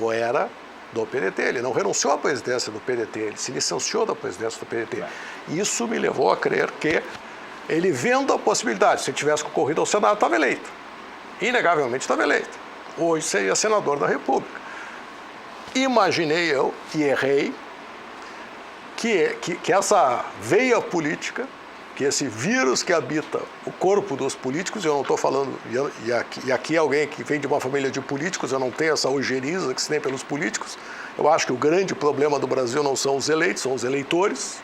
ou era, do PDT. Ele não renunciou à presidência do PDT, ele se licenciou da presidência do PDT. Isso me levou a crer que ele, vendo a possibilidade, se tivesse concorrido ao Senado, estava eleito. Inegavelmente estava eleito. Hoje seria senador da República. Imaginei eu, e errei, que essa veia política, que esse vírus que habita o corpo dos políticos, eu não estou falando, e aqui alguém que vem de uma família de políticos, eu não tenho essa ojeriza que se tem pelos políticos, eu acho que o grande problema do Brasil não são os eleitos, são os eleitores,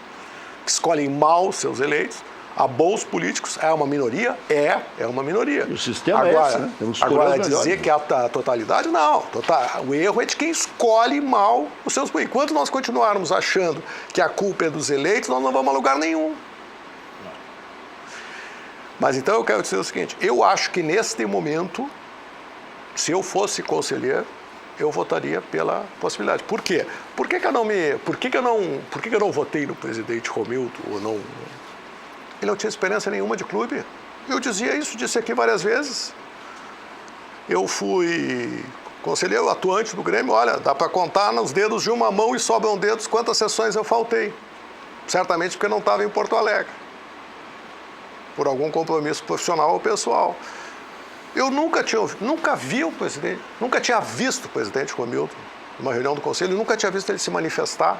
que escolhem mal seus eleitos. Há bons políticos, é uma minoria? É uma minoria. E o sistema agora, é esse, né? Agora, dizer que é a totalidade, não. O erro é de quem escolhe mal os seus políticos. Enquanto nós continuarmos achando que a culpa é dos eleitos, nós não vamos a lugar nenhum. Mas então eu quero dizer o seguinte, eu acho que neste momento, se eu fosse conselheiro, eu votaria pela possibilidade. Por quê? Por que eu não votei no presidente Romildo ou não? Ele não tinha experiência nenhuma de clube. Eu dizia isso, disse aqui várias vezes. Eu fui conselheiro atuante do Grêmio, olha, dá para contar nos dedos de uma mão e sobram dedos quantas sessões eu faltei. certamente porque não estava em Porto Alegre, por algum compromisso profissional ou pessoal. Eu nunca vi o presidente, nunca tinha visto o presidente Romildo numa reunião do conselho, nunca tinha visto ele se manifestar.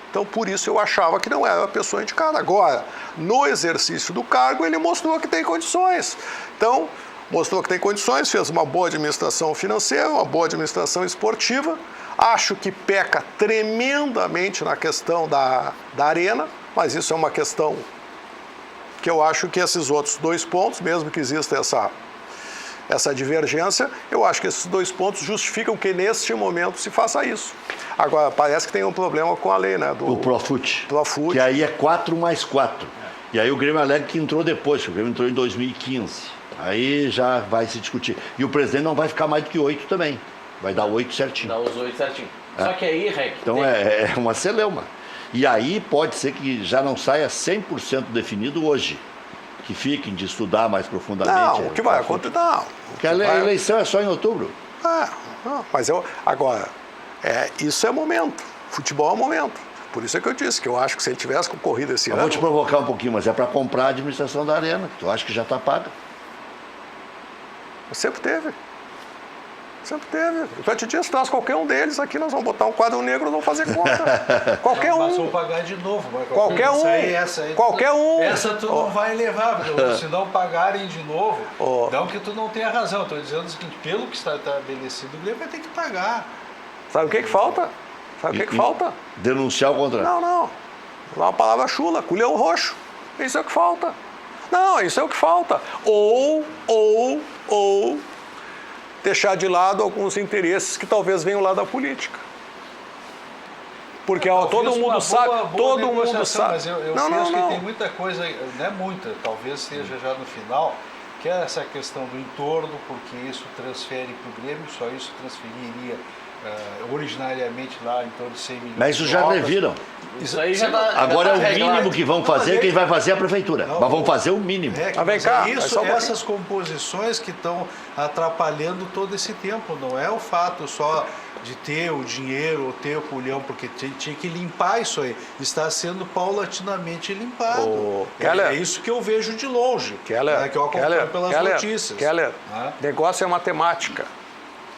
Então, por isso eu achava que não era a pessoa indicada. Agora, no exercício do cargo, ele mostrou que tem condições. Então, mostrou que tem condições, fez uma boa administração financeira, uma boa administração esportiva. Acho que peca tremendamente na questão da arena, mas isso é uma questão que eu acho que esses outros 2 pontos, mesmo que exista essa divergência, eu acho que esses 2 pontos justificam que neste momento se faça isso. Agora, parece que tem um problema com a lei, né? O Profut. Profut. Que aí é 4+4. E aí o Grêmio alega que entrou depois, que o Grêmio entrou em 2015. Aí já vai se discutir. E o presidente não vai ficar mais do que 8 também. Vai dar 8 certinho. Dá os 8 certinho. Só que aí, Rec... Então é uma celeuma. E aí pode ser que já não saia 100% definido hoje. Que fiquem de estudar mais profundamente. Não, o que vai acontecer? Não. Porque a eleição é só em outubro. Não, mas agora, isso é momento. Futebol é momento. Por isso é que eu disse que eu acho que se ele tivesse concorrido esse ano... Vou te provocar um pouquinho, mas é para comprar a administração da Arena. Tu acha que já está paga? Sempre teve. Sempre teve. Eu já te disse, nós, qualquer um deles aqui, nós vamos botar um quadro negro e vamos fazer conta. Qualquer Mas um. vão pagar de novo. Qualquer um. Essa aí, Qualquer um. Essa tu não vai levar, porque se não pagarem de novo, não que tu não tenha razão. Estou dizendo o seguinte, pelo que está estabelecido, o Grêmio vai ter que pagar. Sabe o que falta? Sabe o que falta? Denunciar o contrato. Não. Lá uma palavra chula, culhão roxo. Isso é o que falta. Não, isso é o que falta. Ou deixar de lado alguns interesses que talvez venham lá da política. Porque todo mundo sabe, todo mundo sabe. Mas eu penso que tem muita coisa, não é muita, talvez esteja já no final, que é essa questão do entorno, porque isso transfere para o Grêmio, só isso transferiria originariamente lá em torno de 100 milhões. Mas isso já reviram. Isso aí já tá, Agora já tá é o mínimo que vão fazer, quem vai fazer é a prefeitura. Mas vão fazer o mínimo. Mas vem cá, essas composições que estão atrapalhando todo esse tempo. Não é o fato só de ter o dinheiro ou ter o culhão, porque tinha que limpar isso aí. Está sendo paulatinamente limpado. É isso que eu vejo de longe, que eu acompanho pelas notícias. Negócio é matemática.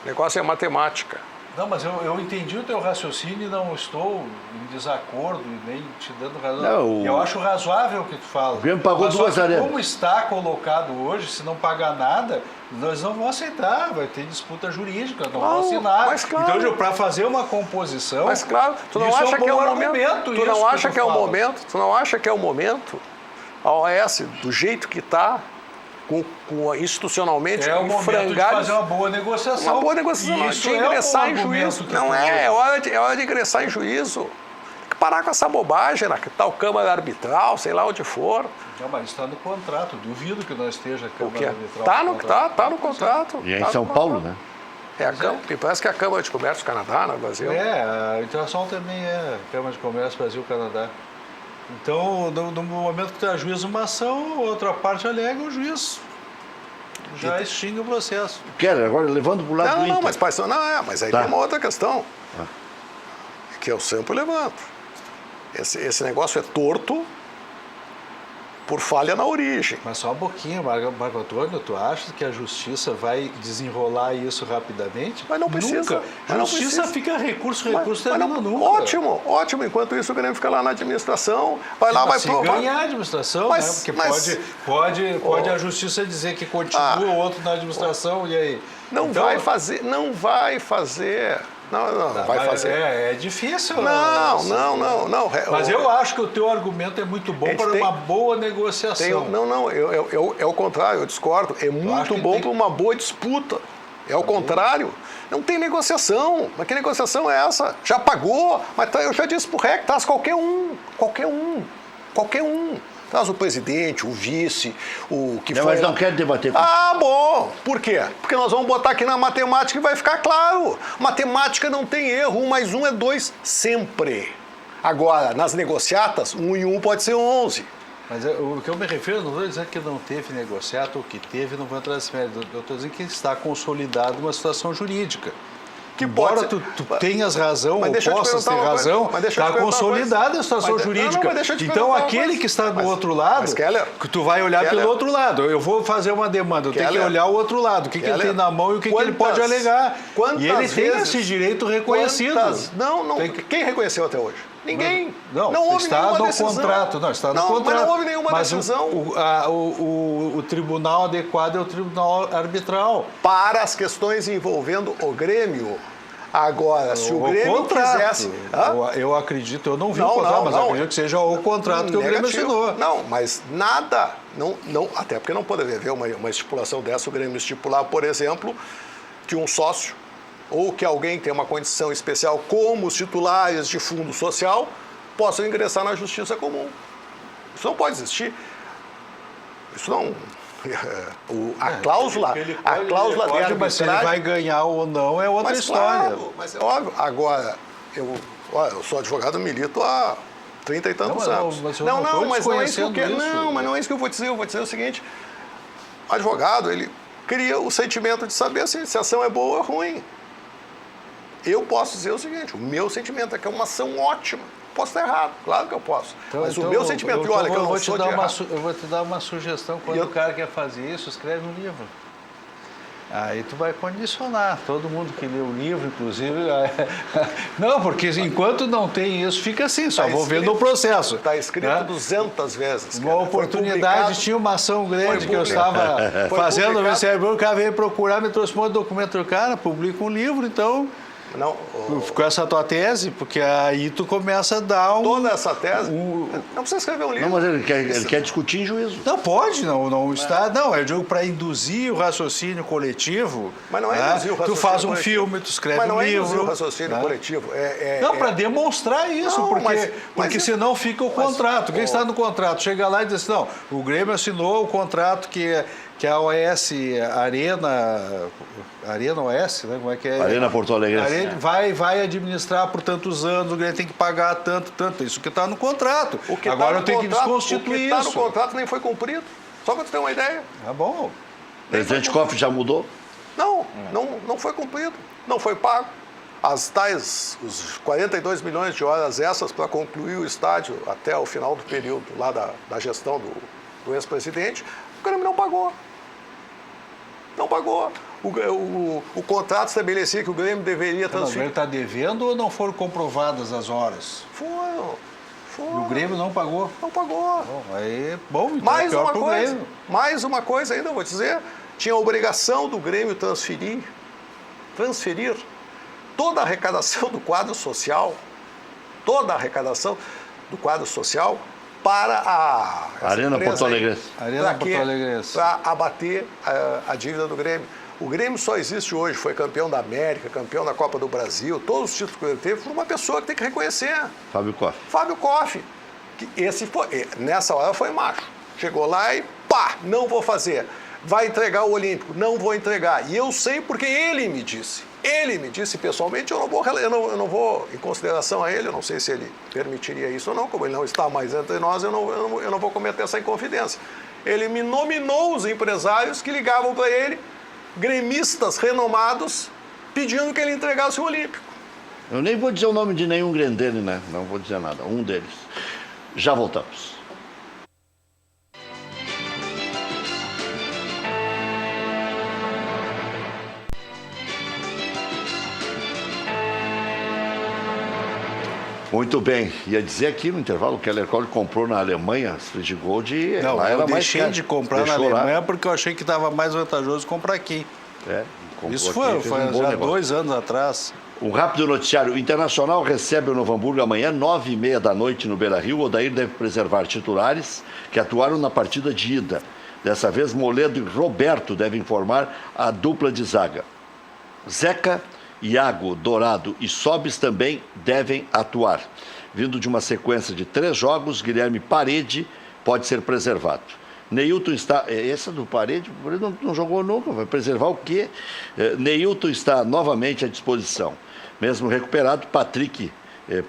Negócio é matemática. Não, mas eu entendi o teu raciocínio e não estou em desacordo e nem te dando razão. Não, eu acho razoável o que tu fala. O Grêmio pagou 2 arenas. Como está colocado hoje, se não pagar nada, nós não vamos aceitar, vai ter disputa jurídica, não vamos assinar. Mas claro. Então, para fazer uma composição... Mas claro, tu não acha que é o momento? Tu não acha que é o momento? Tu não acha que é o momento? A OAS, do jeito que está, institucionalmente, é o momento de fazer uma boa negociação. Uma boa negociação. Isso de ingressar em juízo. Não é hora de ingressar em juízo. Tem que parar com essa bobagem, na tal Câmara Arbitral, sei lá onde for. Não, mas está no contrato. Duvido que não esteja a Câmara Arbitral. Tá no contrato. E é em São Paulo, né? Parece que é a Câmara de Comércio do Canadá, no Brasil. A Internacional também é Câmara de Comércio Brasil-Canadá. Então, no momento que está juízo uma ação, a outra parte alega, o juiz já extingue o processo. Quero, agora levando para o lado do Inter. Mas aí tem uma outra questão, que eu sempre levanto. Esse negócio é torto por falha na origem. Mas só um pouquinho, Marco Antônio, tu acha que a justiça vai desenrolar isso rapidamente? Mas não precisa. Nunca. Justiça fica recurso termina nunca. Ótimo. Enquanto isso, o Grêmio fica lá na administração, vai lá, vai provar. Se ganhar a administração, né? Porque pode a justiça dizer que continua o outro na administração, e aí? Não vai fazer. Não, vai fazer. É difícil. Não. Mas eu acho que o teu argumento é muito bom para uma boa negociação. É o contrário, eu discordo. É muito bom para uma boa disputa. É o contrário. Não tem negociação. Mas que negociação é essa? Já pagou. Mas eu já disse pro REC, traz qualquer um. Traz o presidente, o vice, o que for. Mas não quero debater com bom. Por quê? Porque nós vamos botar aqui na matemática e vai ficar claro. Matemática não tem erro. 1 mais 1 é 2 sempre. Agora, nas negociatas, 1 e 1 pode ser 11. Mas o que eu me refiro, não estou dizendo que não teve negociata, ou que teve, não vou entrar nesse mérito. Eu estou dizendo que está consolidada uma situação jurídica. embora pode tu tenhas razão Mas ou deixa eu te possas ter perguntar uma coisa. razão, Mas deixa eu te está perguntar uma consolidada coisa. a situação Mas- jurídica. não, mas deixa eu te Então, perguntar uma aquele coisa. que está do Mas- outro lado, mas, Keller, que tu vai olhar Keller, pelo outro lado. Eu vou fazer uma demanda, eu tenho que Keller, olhar o outro lado. O que ele Keller, tem na mão e o que ele quantas- pode alegar. quantas E ele tem vezes- esse direito reconhecido. Não. Tem- Quem reconheceu até hoje? Ninguém. Não, houve está nenhuma no decisão. contrato. Não, está no Não, contrato. mas não houve nenhuma Mas decisão. o tribunal adequado é o tribunal arbitral. Para as questões envolvendo o Grêmio. Agora, se o Grêmio contrato. quisesse... Hã? Eu acredito, eu não vi Não, o contrato, não, mas não. acredito que seja o contrato que o Grêmio Negativo. assinou. Não, mas nada, não, até porque não poderia haver uma estipulação dessa, o Grêmio estipular, por exemplo, que um sócio ou que alguém tenha uma condição especial, como os titulares de fundo social, possam ingressar na justiça comum. Isso não pode existir. Isso não... A cláusula de Mas se ele vai arbitragem... ganhar ou não é outra Mas história. claro, mas é óbvio. Agora, eu sou advogado, milito há 30 e tantos anos. mas eu não tô mas não é isso que eu desconhecendo quero. isso. Não, mas não é isso que eu vou dizer. Eu vou dizer o seguinte: o advogado, ele cria o sentimento de saber se a ação é boa ou ruim. Eu posso dizer o seguinte: o meu sentimento é que é uma ação ótima. Posso estar errado, claro que eu posso. Mas o meu sentimento, e olha, que eu não sou de errar. Eu vou te dar uma sugestão. Quando o cara quer fazer isso, escreve um livro. Aí tu vai condicionar todo mundo que lê o livro, inclusive. Não, porque enquanto não tem isso, fica assim, só vou vendo o processo. Está escrito né? 200 vezes. Uma cara. oportunidade, tinha uma ação grande que eu estava fazendo no Ministério, o cara veio procurar, me trouxe um monte de documento, cara, publica um livro, então... Não, com essa tua tese, porque aí tu começa a dar toda essa tese, não precisa escrever um livro. Não, mas ele quer discutir em juízo. Não pode, não está. Não, eu digo para induzir o raciocínio coletivo. Mas não é induzir o raciocínio Tu faz um coletivo. filme, tu escreve Mas não um é livro. induzir o raciocínio coletivo. Não, para demonstrar isso, Não, porque mas senão fica o contrato. Quem está no contrato chega lá e diz assim, não, o Grêmio assinou o contrato que a OS Arena OS, né? Como é que é? Arena Porto Alegre. Vai administrar por tantos anos, o Grêmio tem que pagar tanto. Isso que está no contrato. Agora eu tenho que desconstituir isso. O que está no contrato nem foi cumprido. Só para você ter uma ideia. Tá bom. O presidente Koff já mudou? Não foi cumprido. Não foi pago. Os 42 milhões de horas essas para concluir o estádio até o final do período lá da gestão do ex-presidente, o Grêmio não pagou. Não pagou. O contrato estabelecia que o Grêmio deveria O transferir. Grêmio está devendo ou não foram comprovadas as horas? Foram. E o Grêmio não pagou? Não pagou. Bom, então Mais é pior uma pro coisa. Grêmio. Mais uma coisa ainda, vou dizer. Tinha a obrigação do Grêmio transferir toda a arrecadação do quadro social, para a Arena Porto Alegre. Arena Porto Alegre. Para abater a dívida do Grêmio. O Grêmio só existe hoje, foi campeão da América, campeão da Copa do Brasil, todos os títulos que ele teve, por uma pessoa que tem que reconhecer. Fábio Koff. Fábio Koff. Nessa hora foi macho. Chegou lá e pá, não vou fazer. Vai entregar o Olímpico, não vou entregar. E eu sei porque ele me disse. Ele me disse pessoalmente, eu não vou, em consideração a ele, eu não sei se ele permitiria isso ou não, como ele não está mais entre nós, eu não vou cometer essa inconfidência. Ele me nominou os empresários que ligavam para ele, gremistas renomados, pedindo que ele entregasse o Olímpico. Eu nem vou dizer o nome de nenhum grendeiro, né? Não vou dizer nada. Um deles. Já voltamos. Muito bem. Ia dizer aqui no intervalo que o Keller Cole comprou na Alemanha as Frigigold e Não, lá era eu mais deixei caro. de comprar Deixou na lá. Alemanha porque eu achei que estava mais vantajoso comprar aqui. Comprou Isso aqui, foi fez um bom já negócio. 2 anos atrás. Um rápido noticiário. O Internacional recebe o Novo Hamburgo amanhã, 9h30 da noite, no Beira-Rio. O Odair deve preservar titulares que atuaram na partida de ida. Dessa vez, Moledo e Roberto devem formar a dupla de zaga. Zeca, Iago, Dourado e Sobis também devem atuar. Vindo de uma sequência de 3 jogos, Guilherme Parede pode ser preservado. Neilton está... Essa do Parede não jogou nunca, vai preservar o quê? Neilton está novamente à disposição. Mesmo recuperado, Patrick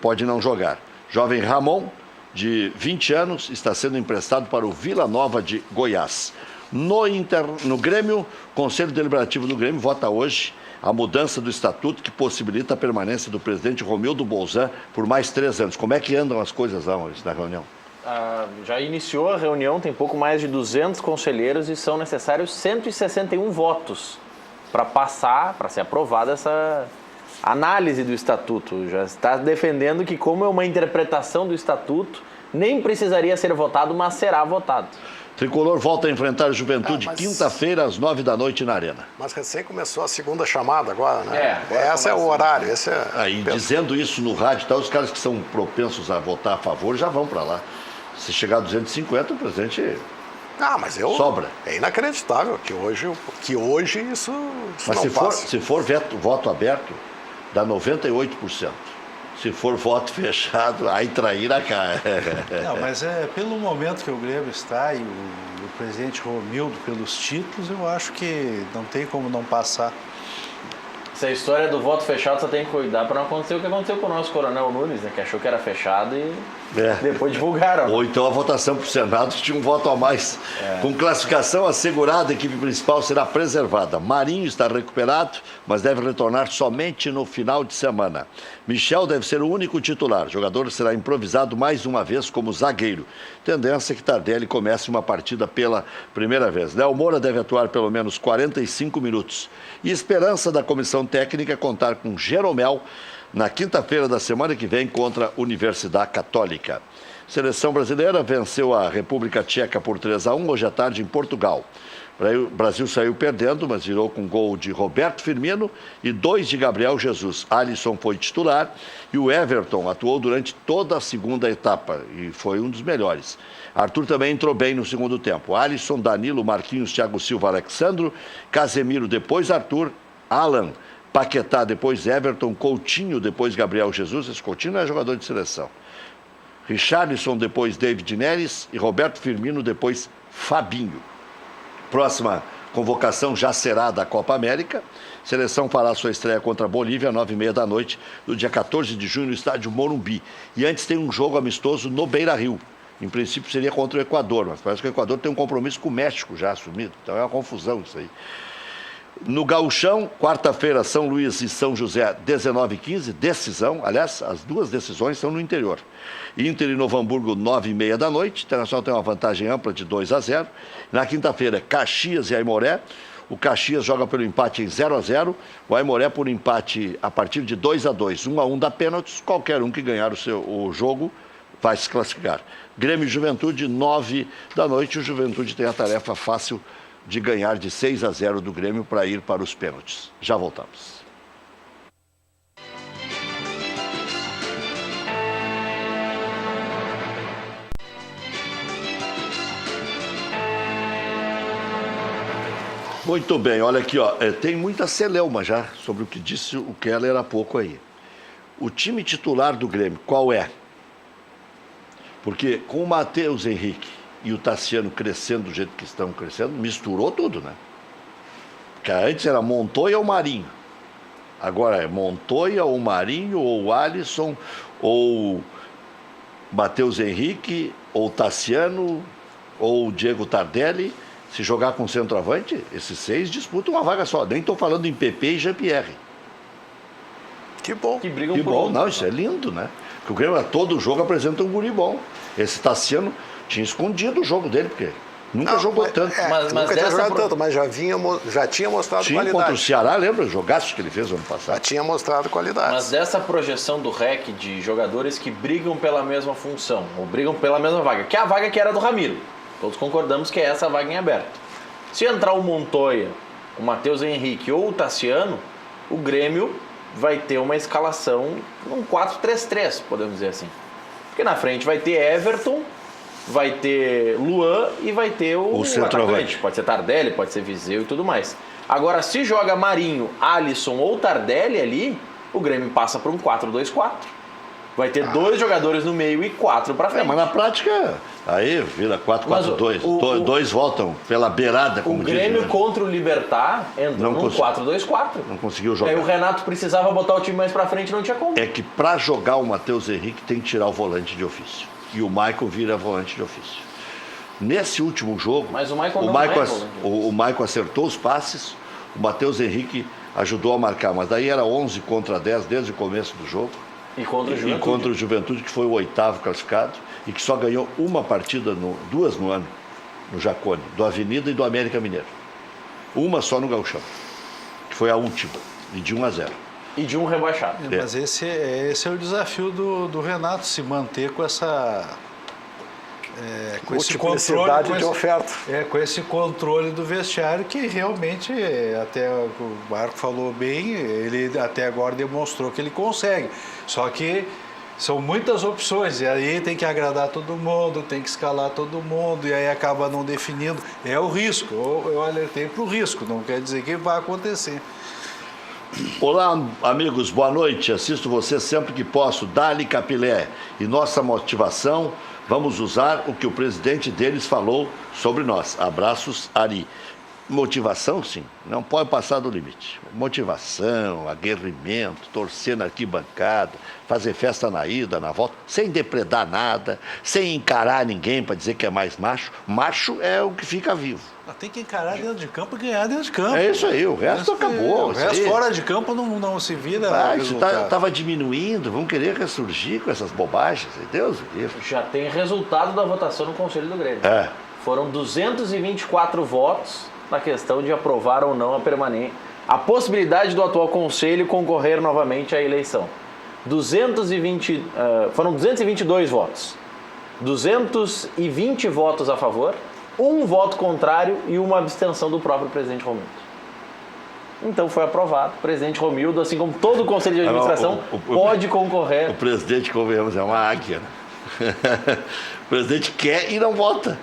pode não jogar. Jovem Ramon, de 20 anos, está sendo emprestado para o Vila Nova de Goiás. No Grêmio, o Conselho Deliberativo do Grêmio vota hoje a mudança do estatuto que possibilita a permanência do presidente Romildo Bolzan por mais 3 anos. Como é que andam as coisas lá, Maurício, na reunião? Já iniciou a reunião, tem pouco mais de 200 conselheiros e são necessários 161 votos para passar, para ser aprovada essa análise do estatuto. Já está defendendo que, como é uma interpretação do estatuto, nem precisaria ser votado, mas será votado. Tricolor volta a enfrentar a Juventude quinta-feira às 9 da noite na Arena. Mas recém começou a segunda chamada agora, né? Agora Esse é o horário, esse é... Aí, dizendo isso no rádio, tá, os caras que são propensos a votar a favor já vão para lá. Se chegar a 250, o presidente mas sobra. É inacreditável que hoje isso Mas não se for voto aberto, dá 98%. Se for voto fechado, aí traíra cai. Não, mas pelo momento que o Grêmio está e o presidente Romildo, pelos títulos, eu acho que não tem como não passar. Essa história do voto fechado só tem que cuidar para não acontecer o que aconteceu com o nosso Coronel Nunes, né? Que achou que era fechado e depois divulgaram. Ou então a votação para o Senado tinha um voto a mais. Com classificação assegurada, a equipe principal será preservada. Marinho está recuperado, mas deve retornar somente no final de semana. Michel deve ser o único titular. O jogador será improvisado mais uma vez como zagueiro. Tendência é que Tardelli comece uma partida pela primeira vez. Léo Moura deve atuar pelo menos 45 minutos. E esperança da comissão técnica é contar com Jeromel na quinta-feira da semana que vem contra a Universidade Católica. Seleção brasileira venceu a República Tcheca por 3-1 hoje à tarde em Portugal. O Brasil saiu perdendo, mas virou com gol de Roberto Firmino e 2 de Gabriel Jesus. Alisson foi titular e o Everton atuou durante toda a segunda etapa e foi um dos melhores. Arthur também entrou bem no segundo tempo. Alisson, Danilo, Marquinhos, Thiago Silva, Alexandro, Casemiro, depois Arthur, Alan, Paquetá, depois Everton, Coutinho, depois Gabriel Jesus. Esse Coutinho não é jogador de seleção. Richarlison, depois David Neres e Roberto Firmino, depois Fabinho. Próxima convocação já será da Copa América. Seleção fará sua estreia contra a Bolívia, às 9h30 da noite, no dia 14 de junho, no estádio Morumbi. E antes tem um jogo amistoso no Beira-Rio. Em princípio seria contra o Equador, mas parece que o Equador tem um compromisso com o México já assumido. Então é uma confusão isso aí. No Gauchão, quarta-feira, São Luís e São José, 19h15, decisão. Aliás, as duas decisões são no interior. Inter e Novo Hamburgo, 9h30 da noite. O Internacional tem uma vantagem ampla de 2-0. Na quinta-feira, Caxias e Aimoré. O Caxias joga pelo empate em 0-0. O Aimoré por empate a partir de 2-2. 1-1 dá pênaltis. Qualquer um que ganhar o jogo vai se classificar. Grêmio e Juventude, 9 da noite. O Juventude tem a tarefa fácil de ganhar de 6-0 do Grêmio para ir para os pênaltis. Já voltamos. Muito bem, olha aqui, ó, tem muita celeuma já sobre o que disse o Keller há pouco aí. O time titular do Grêmio, qual é? Porque com o Matheus Henrique e o Tassiano crescendo do jeito que estão crescendo, misturou tudo, né? Porque antes era Montoya ou Marinho. Agora é Montoya ou Marinho, ou Alisson, ou Matheus Henrique, ou Tassiano, ou Diego Tardelli. Se jogar com centroavante, esses 6 disputam uma vaga só. Nem estou falando em PP e Jean-Pierre. Que bom. Que brigam Que por bom, um. não, isso é lindo, né? Porque o Grêmio a todo jogo apresenta um guri bom. Esse Tassiano tinha escondido o jogo dele, porque nunca jogou tanto. Mas nunca tinha dessa jogado tanto, mas já tinha mostrado Tinha contra o qualidade. Ceará, lembra o jogaço que ele fez ano Já passado? tinha mostrado qualidade. Mas dessa projeção do REC de jogadores que brigam pela mesma função, ou brigam pela mesma vaga, que é a vaga que era do Ramiro. Todos concordamos que é essa a vaga em aberto. Se entrar o Montoya, o Matheus Henrique ou o Tassiano, o Grêmio vai ter uma escalação num 4-3-3, podemos dizer assim. Porque na frente vai ter Everton, vai ter Luan e vai ter o centroavante. atacante. Pode ser Tardelli, pode ser Viseu e tudo mais. Agora, se joga Marinho, Alisson ou Tardelli ali, o Grêmio passa para um 4-2-4. Vai ter 2 jogadores no meio e 4 para frente. Mas na prática, aí vira 4-4-2. Mas 2 voltam pela beirada, O como diz. Grêmio Né? contra o Libertad entrou num 4-2-4. Não conseguiu jogar. Aí o Renato precisava botar o time mais pra frente e não tinha como. É que para jogar o Matheus Henrique tem que tirar o volante de ofício. E o Maicon vira volante de ofício. Nesse último jogo, Mas o Maicon não é volante. o Maicon acertou os passes, o Matheus Henrique ajudou a marcar, mas daí era 11 contra 10 desde o começo do jogo. E contra o Juventude. E contra o Juventude, que foi o 8º classificado e que só ganhou uma partida, duas no ano, no Jacone, do Avenida e do América Mineiro. Uma só no Gauchão, que foi a última, e de 1-0. E de um rebaixado. Mas esse é o desafio do Renato, se manter com essa... com esse multiplicidade controle, de oferta. Com esse controle do vestiário que realmente, até o Marco falou bem, ele até agora demonstrou que ele consegue. Só que são muitas opções, e aí tem que agradar todo mundo, tem que escalar todo mundo, e aí acaba não definindo. É o risco, eu alertei para o risco, não quer dizer que vai acontecer. Olá, amigos, boa noite. Assisto você sempre que posso. Dali Capilé. E nossa motivação, vamos usar o que o presidente deles falou sobre nós. Abraços, Ari. Motivação, sim, não pode passar do limite. Motivação, aguerrimento, torcer na arquibancada, fazer festa na ida, na volta, sem depredar nada, sem encarar ninguém para dizer que é mais macho. Macho é o que fica vivo. Tem que encarar dentro de campo e ganhar dentro de campo. É isso aí, o resto acabou. O resto fora de campo não se vira. Estava diminuindo, vamos querer ressurgir com essas bobagens. Deus me livre. Já tem resultado da votação no Conselho do Grêmio. Foram 224 votos na questão de aprovar ou não a possibilidade do atual Conselho concorrer novamente à eleição. Foram 222 votos. 220 votos a favor, um voto contrário e uma abstenção do próprio presidente Romildo. Então foi aprovado. O presidente Romildo, assim como todo o Conselho de Administração, pode concorrer. O presidente, convenhamos, é uma águia. Né? O presidente quer e não vota.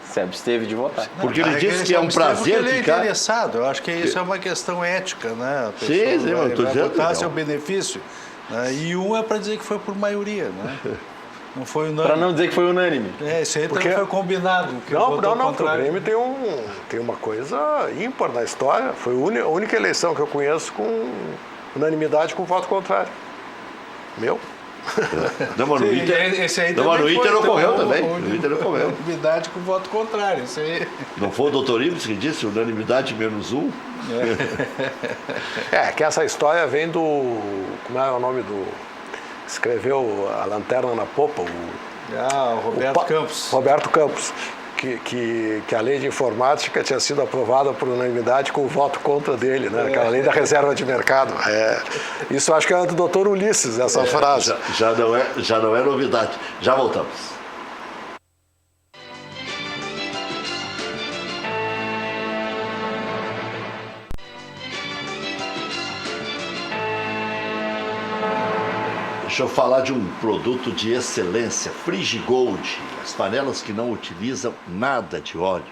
Se absteve de votar. Porque ele disse que é um prazer ele ficar... é interessado. Eu acho que isso é uma questão ética, né? A pessoa vai votar seu benefício. Né? E um é para dizer que foi por maioria, né? Não foi unânime. Para não dizer que foi unânime. Isso aí também foi combinado. Não, o Grêmio tem uma coisa ímpar na história. Foi a única eleição que eu conheço com unanimidade com voto contrário. Meu. Não, mas no Inter ocorreu também. No Inter ocorreu. Unanimidade com voto contrário. Isso aí. Não foi o doutor Ives que disse unanimidade -1? Que essa história vem do... Como é o nome do... Escreveu A Lanterna na Popa, o Roberto Campos. Roberto Campos, que a lei de informática tinha sido aprovada por unanimidade com o voto contra dele, né? Aquela lei da reserva de mercado. Isso acho que é do doutor Ulisses, essa frase. Já não é novidade. Já voltamos. Deixa eu falar de um produto de excelência, Frigigold, as panelas que não utilizam nada de óleo.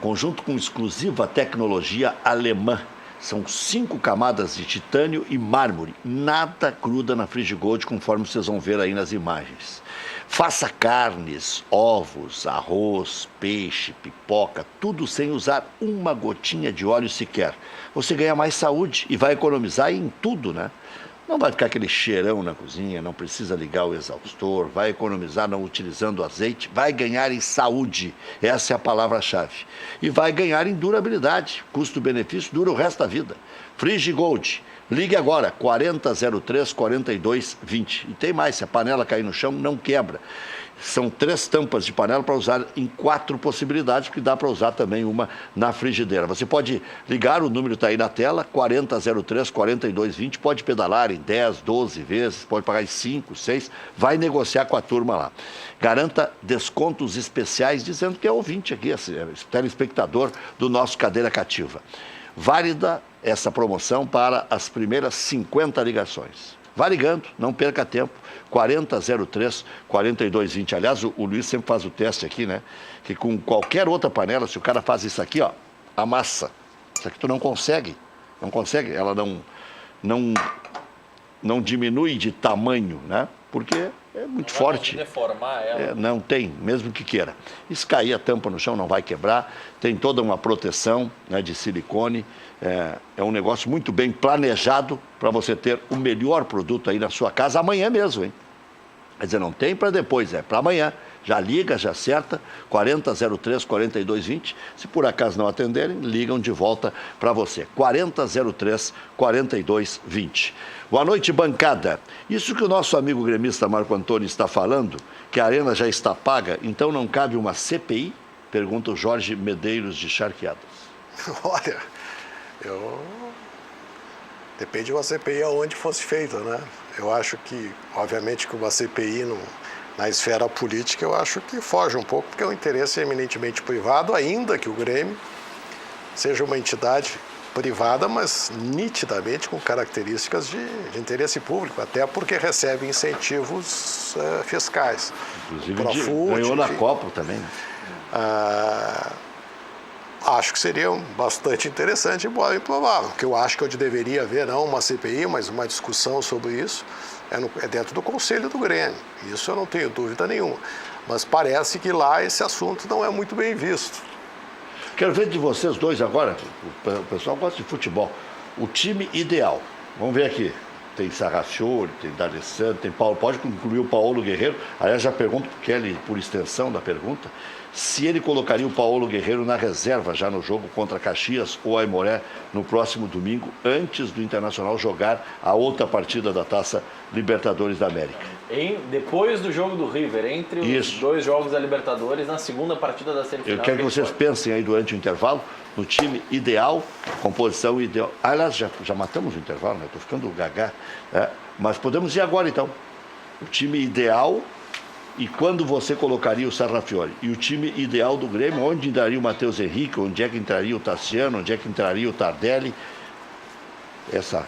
Conjunto com exclusiva tecnologia alemã. São 5 camadas de titânio e mármore. Nada gruda na Frigigold, conforme vocês vão ver aí nas imagens. Faça carnes, ovos, arroz, peixe, pipoca, tudo sem usar uma gotinha de óleo sequer. Você ganha mais saúde e vai economizar em tudo, né? Não vai ficar aquele cheirão na cozinha, não precisa ligar o exaustor, vai economizar não utilizando azeite, vai ganhar em saúde, essa é a palavra-chave. E vai ganhar em durabilidade, custo-benefício dura o resto da vida. Frigigold, ligue agora, 4003-4220. E tem mais, se a panela cair no chão, não quebra. São 3 tampas de panela para usar em 4 possibilidades, porque dá para usar também uma na frigideira. Você pode ligar, o número está aí na tela, 4003-4220, pode pedalar em 10, 12 vezes, pode pagar em 5, 6, vai negociar com a turma lá. Garanta descontos especiais, dizendo que é ouvinte aqui, telespectador do nosso Cadeira Cativa. Válida essa promoção para as primeiras 50 ligações. Vá ligando, não perca tempo, 4003-4220. Aliás, o Luiz sempre faz o teste aqui, né? Que com qualquer outra panela, se o cara faz isso aqui, ó, amassa. Isso aqui tu não consegue, ela não diminui de tamanho, né? Porque é muito forte. Deformar ela. Não tem, mesmo que queira. E se cair a tampa no chão, não vai quebrar. Tem toda uma proteção, né, de silicone. É um negócio muito bem planejado para você ter o melhor produto aí na sua casa amanhã mesmo, hein? Quer dizer, não tem para depois, é para amanhã. Já liga, já acerta, 4003-4220. Se por acaso não atenderem, ligam de volta para você. 4003-4220. Boa noite, bancada. Isso que o nosso amigo gremista Marco Antônio está falando, que a arena já está paga, então não cabe uma CPI? Pergunta o Jorge Medeiros de Charqueadas. Olha, depende de uma CPI aonde fosse feita, né? Eu acho que, obviamente, que uma CPI na esfera política, eu acho que foge um pouco, porque é um interesse eminentemente privado, ainda que o Grêmio seja uma entidade privada, mas nitidamente com características de interesse público, até porque recebe incentivos fiscais. Inclusive ganhou na Copa também, né? Acho que seria bastante interessante, embora improvável. O que eu acho que onde deveria haver, não uma CPI, mas uma discussão sobre isso, é dentro do Conselho do Grêmio. Isso eu não tenho dúvida nenhuma. Mas parece que lá esse assunto não é muito bem visto. Quero ver de vocês dois agora, o pessoal gosta de futebol, o time ideal. Vamos ver aqui. Tem Sarrafiori, tem D'Alessandro, tem Paulo. Pode incluir o Paulo Guerreiro. Aliás, já pergunto para o Kelly, por extensão da pergunta, se ele colocaria o Paulo Guerreiro na reserva já no jogo contra Caxias ou Aimoré no próximo domingo, antes do Internacional jogar a outra partida da Taça Libertadores da América. Depois do jogo do River, entre os dois jogos da Libertadores, na segunda partida da semifinal. Eu quero que vocês pensem aí durante o intervalo no time ideal, composição ideal. Aliás, já matamos o intervalo, né? Estou ficando gagá. Mas podemos ir agora, então. O time ideal e quando você colocaria o Sarrafiori. E o time ideal do Grêmio, onde entraria o Matheus Henrique, onde é que entraria o Tassiano, onde é que entraria o Tardelli. Essa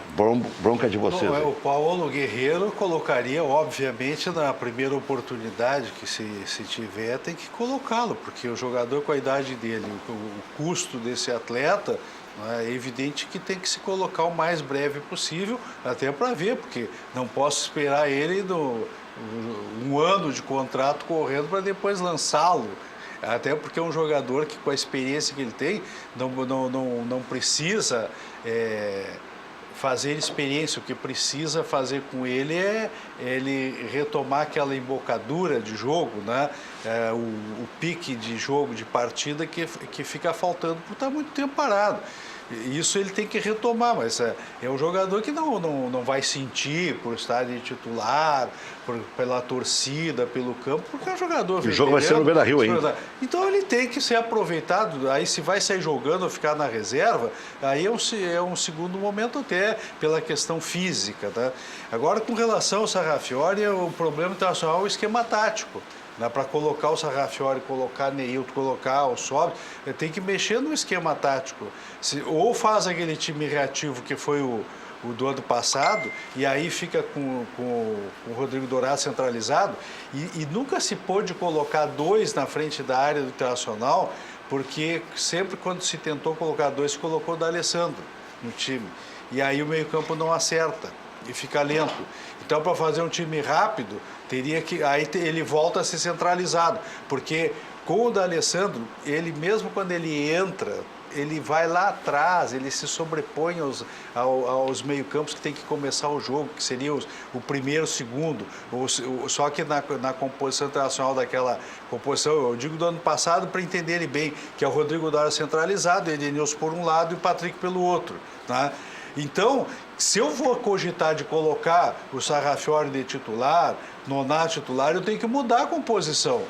bronca de vocês. O Paulo Guerreiro colocaria, obviamente, na primeira oportunidade que se tiver, tem que colocá-lo, porque o jogador com a idade dele, o custo desse atleta, é evidente que tem que se colocar o mais breve possível, até para ver, porque não posso esperar ele um ano de contrato correndo para depois lançá-lo. Até porque é um jogador que, com a experiência que ele tem, não precisa fazer experiência. O que precisa fazer com ele é ele retomar aquela embocadura de jogo, né? O pique de jogo, de partida que fica faltando por estar muito tempo parado. Isso ele tem que retomar, mas é um jogador que não vai sentir por estar de titular, pela torcida, pelo campo, porque é um jogador... O jogo vai ser no Beira-Rio ainda. Então ele tem que ser aproveitado, aí se vai sair jogando ou ficar na reserva, aí é um segundo momento até pela questão física. Tá? Agora, com relação ao Sarrafiori, o problema internacional é o esquema tático. Para colocar o Sarrafiori, colocar Neilton, colocar o Sobe, tem que mexer no esquema tático. Ou faz aquele time reativo que foi o do ano passado, e aí fica com o Rodrigo Dourado centralizado, e nunca se pôde colocar dois na frente da área do Internacional, porque sempre quando se tentou colocar dois, se colocou o D'Alessandro no time. E aí o meio-campo não acerta e fica lento. Então, para fazer um time rápido, aí ele volta a ser centralizado, porque com o D'Alessandro, ele mesmo quando ele entra, ele vai lá atrás, ele se sobrepõe aos meio-campos que tem que começar o jogo, que seria o primeiro, o segundo, só que na composição internacional daquela composição, eu digo do ano passado para entenderem bem, que é o Rodrigo Dourado centralizado, Edenilson por um lado e o Patrick pelo outro, né? Então, se eu vou cogitar de colocar o Sarrafiori de titular, Nonato titular, eu tenho que mudar a composição.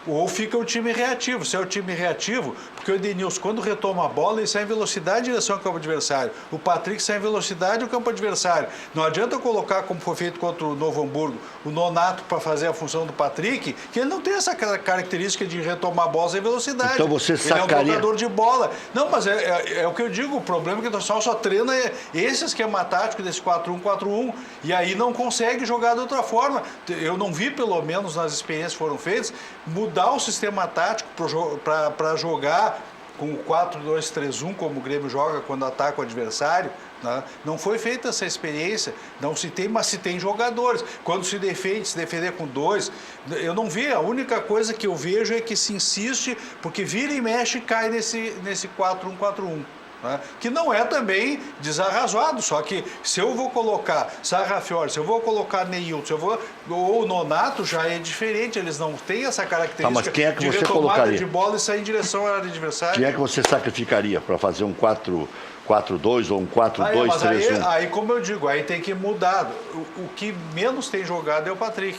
Ou fica o time reativo. Se é o time reativo, porque o Edenilson, quando retoma a bola, ele sai em velocidade em direção ao campo adversário. O Patrick sai em velocidade no campo adversário. Não adianta eu colocar, como foi feito contra o Novo Hamburgo, o Nonato para fazer a função do Patrick, que ele não tem essa característica de retomar a bola em velocidade. Então você sacaria... Ele é um jogador de bola. Não, mas é o que eu digo, o problema é que o Internacional só treina esse esquema tático desse 4-1-4-1, e aí não consegue jogar de outra forma. Eu não vi, pelo menos nas experiências que foram feitas, mudar o sistema tático para jogar com o 4-2-3-1, como o Grêmio joga quando ataca o adversário, né? Não foi feita essa experiência, não se tem, mas se tem jogadores. Quando se defender com dois, eu não vi, a única coisa que eu vejo é que se insiste, porque vira e mexe e cai nesse 4-1-4-1. né? Que não é também desarrazoado, só que se eu vou colocar Sarrafiore, se eu vou colocar Neilton, ou Nonato, já é diferente, eles não têm essa característica mas quem é que de você retomada colocaria? de bola e sair em direção à área adversária. Quem é que você sacrificaria para fazer um 4-4-2 ou um 4-2-3-1? Aí, como eu digo, aí tem que mudar. O que menos tem jogado é o Patrick.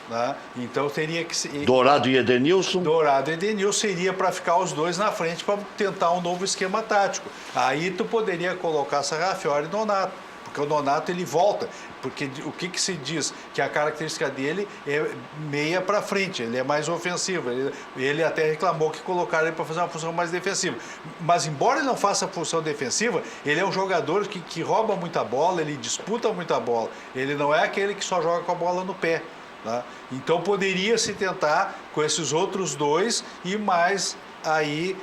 Né? Então teria que ser. Dourado e Edenilson? Dourado e Edenilson seria para ficar os dois na frente para tentar um novo esquema tático. Aí tu poderia colocar Sarrafiore e Nonato, porque o Nonato ele volta. Porque o que se diz? Que a característica dele é meia para frente, ele é mais ofensivo. Ele até reclamou que colocaram ele para fazer uma função mais defensiva. Mas embora ele não faça a função defensiva, ele é um jogador que rouba muita bola, ele disputa muita bola. Ele não é aquele que só joga com a bola no pé. Né? Então poderia se tentar com esses outros dois e mais aí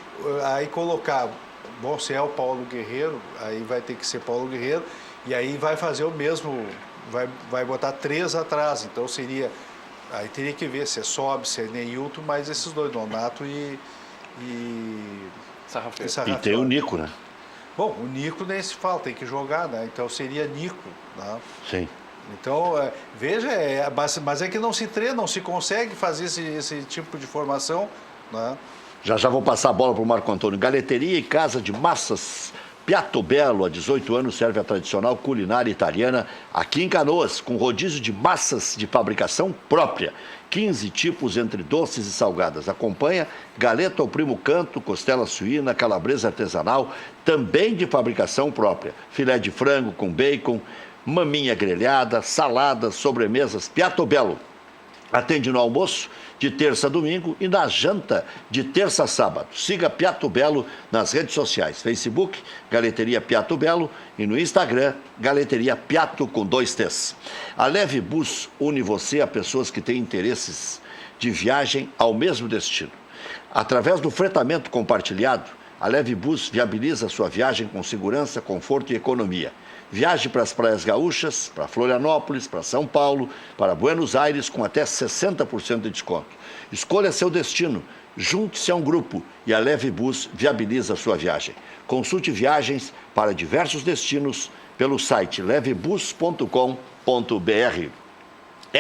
colocar, bom, se é o Paulo Guerreiro, aí vai ter que ser Paulo Guerreiro e aí vai fazer o mesmo, vai botar 3 atrás, então seria, aí teria que ver se é Sobe, se é Neilton, mais esses dois, Nonato e E tem o Nico, né? Bom, o Nico nem se fala, tem que jogar, né? Então seria Nico, né? Sim. Então, veja, mas é que não se treina, não se consegue fazer esse tipo de formação. Né? Já vou passar a bola para o Marco Antônio. Galeteria e Casa de Massas Piatto Bello, há 18 anos, serve a tradicional culinária italiana aqui em Canoas, com rodízio de massas de fabricação própria. 15 tipos entre doces e salgadas. Acompanha galeta ao primo canto, costela suína, calabresa artesanal, também de fabricação própria. Filé de frango com bacon, maminha grelhada, saladas, sobremesas, Piatto Bello. Atende no almoço de terça a domingo e na janta de terça a sábado. Siga Piatto Bello nas redes sociais, Facebook, Galeteria Piatto Bello e no Instagram, Galeteria Piatto com 2 T's. A Leve Bus une você a pessoas que têm interesses de viagem ao mesmo destino. Através do fretamento compartilhado, a Leve Bus viabiliza a sua viagem com segurança, conforto e economia. Viaje para as praias gaúchas, para Florianópolis, para São Paulo, para Buenos Aires com até 60% de desconto. Escolha seu destino, junte-se a um grupo e a Leve Bus viabiliza a sua viagem. Consulte viagens para diversos destinos pelo site levebus.com.br.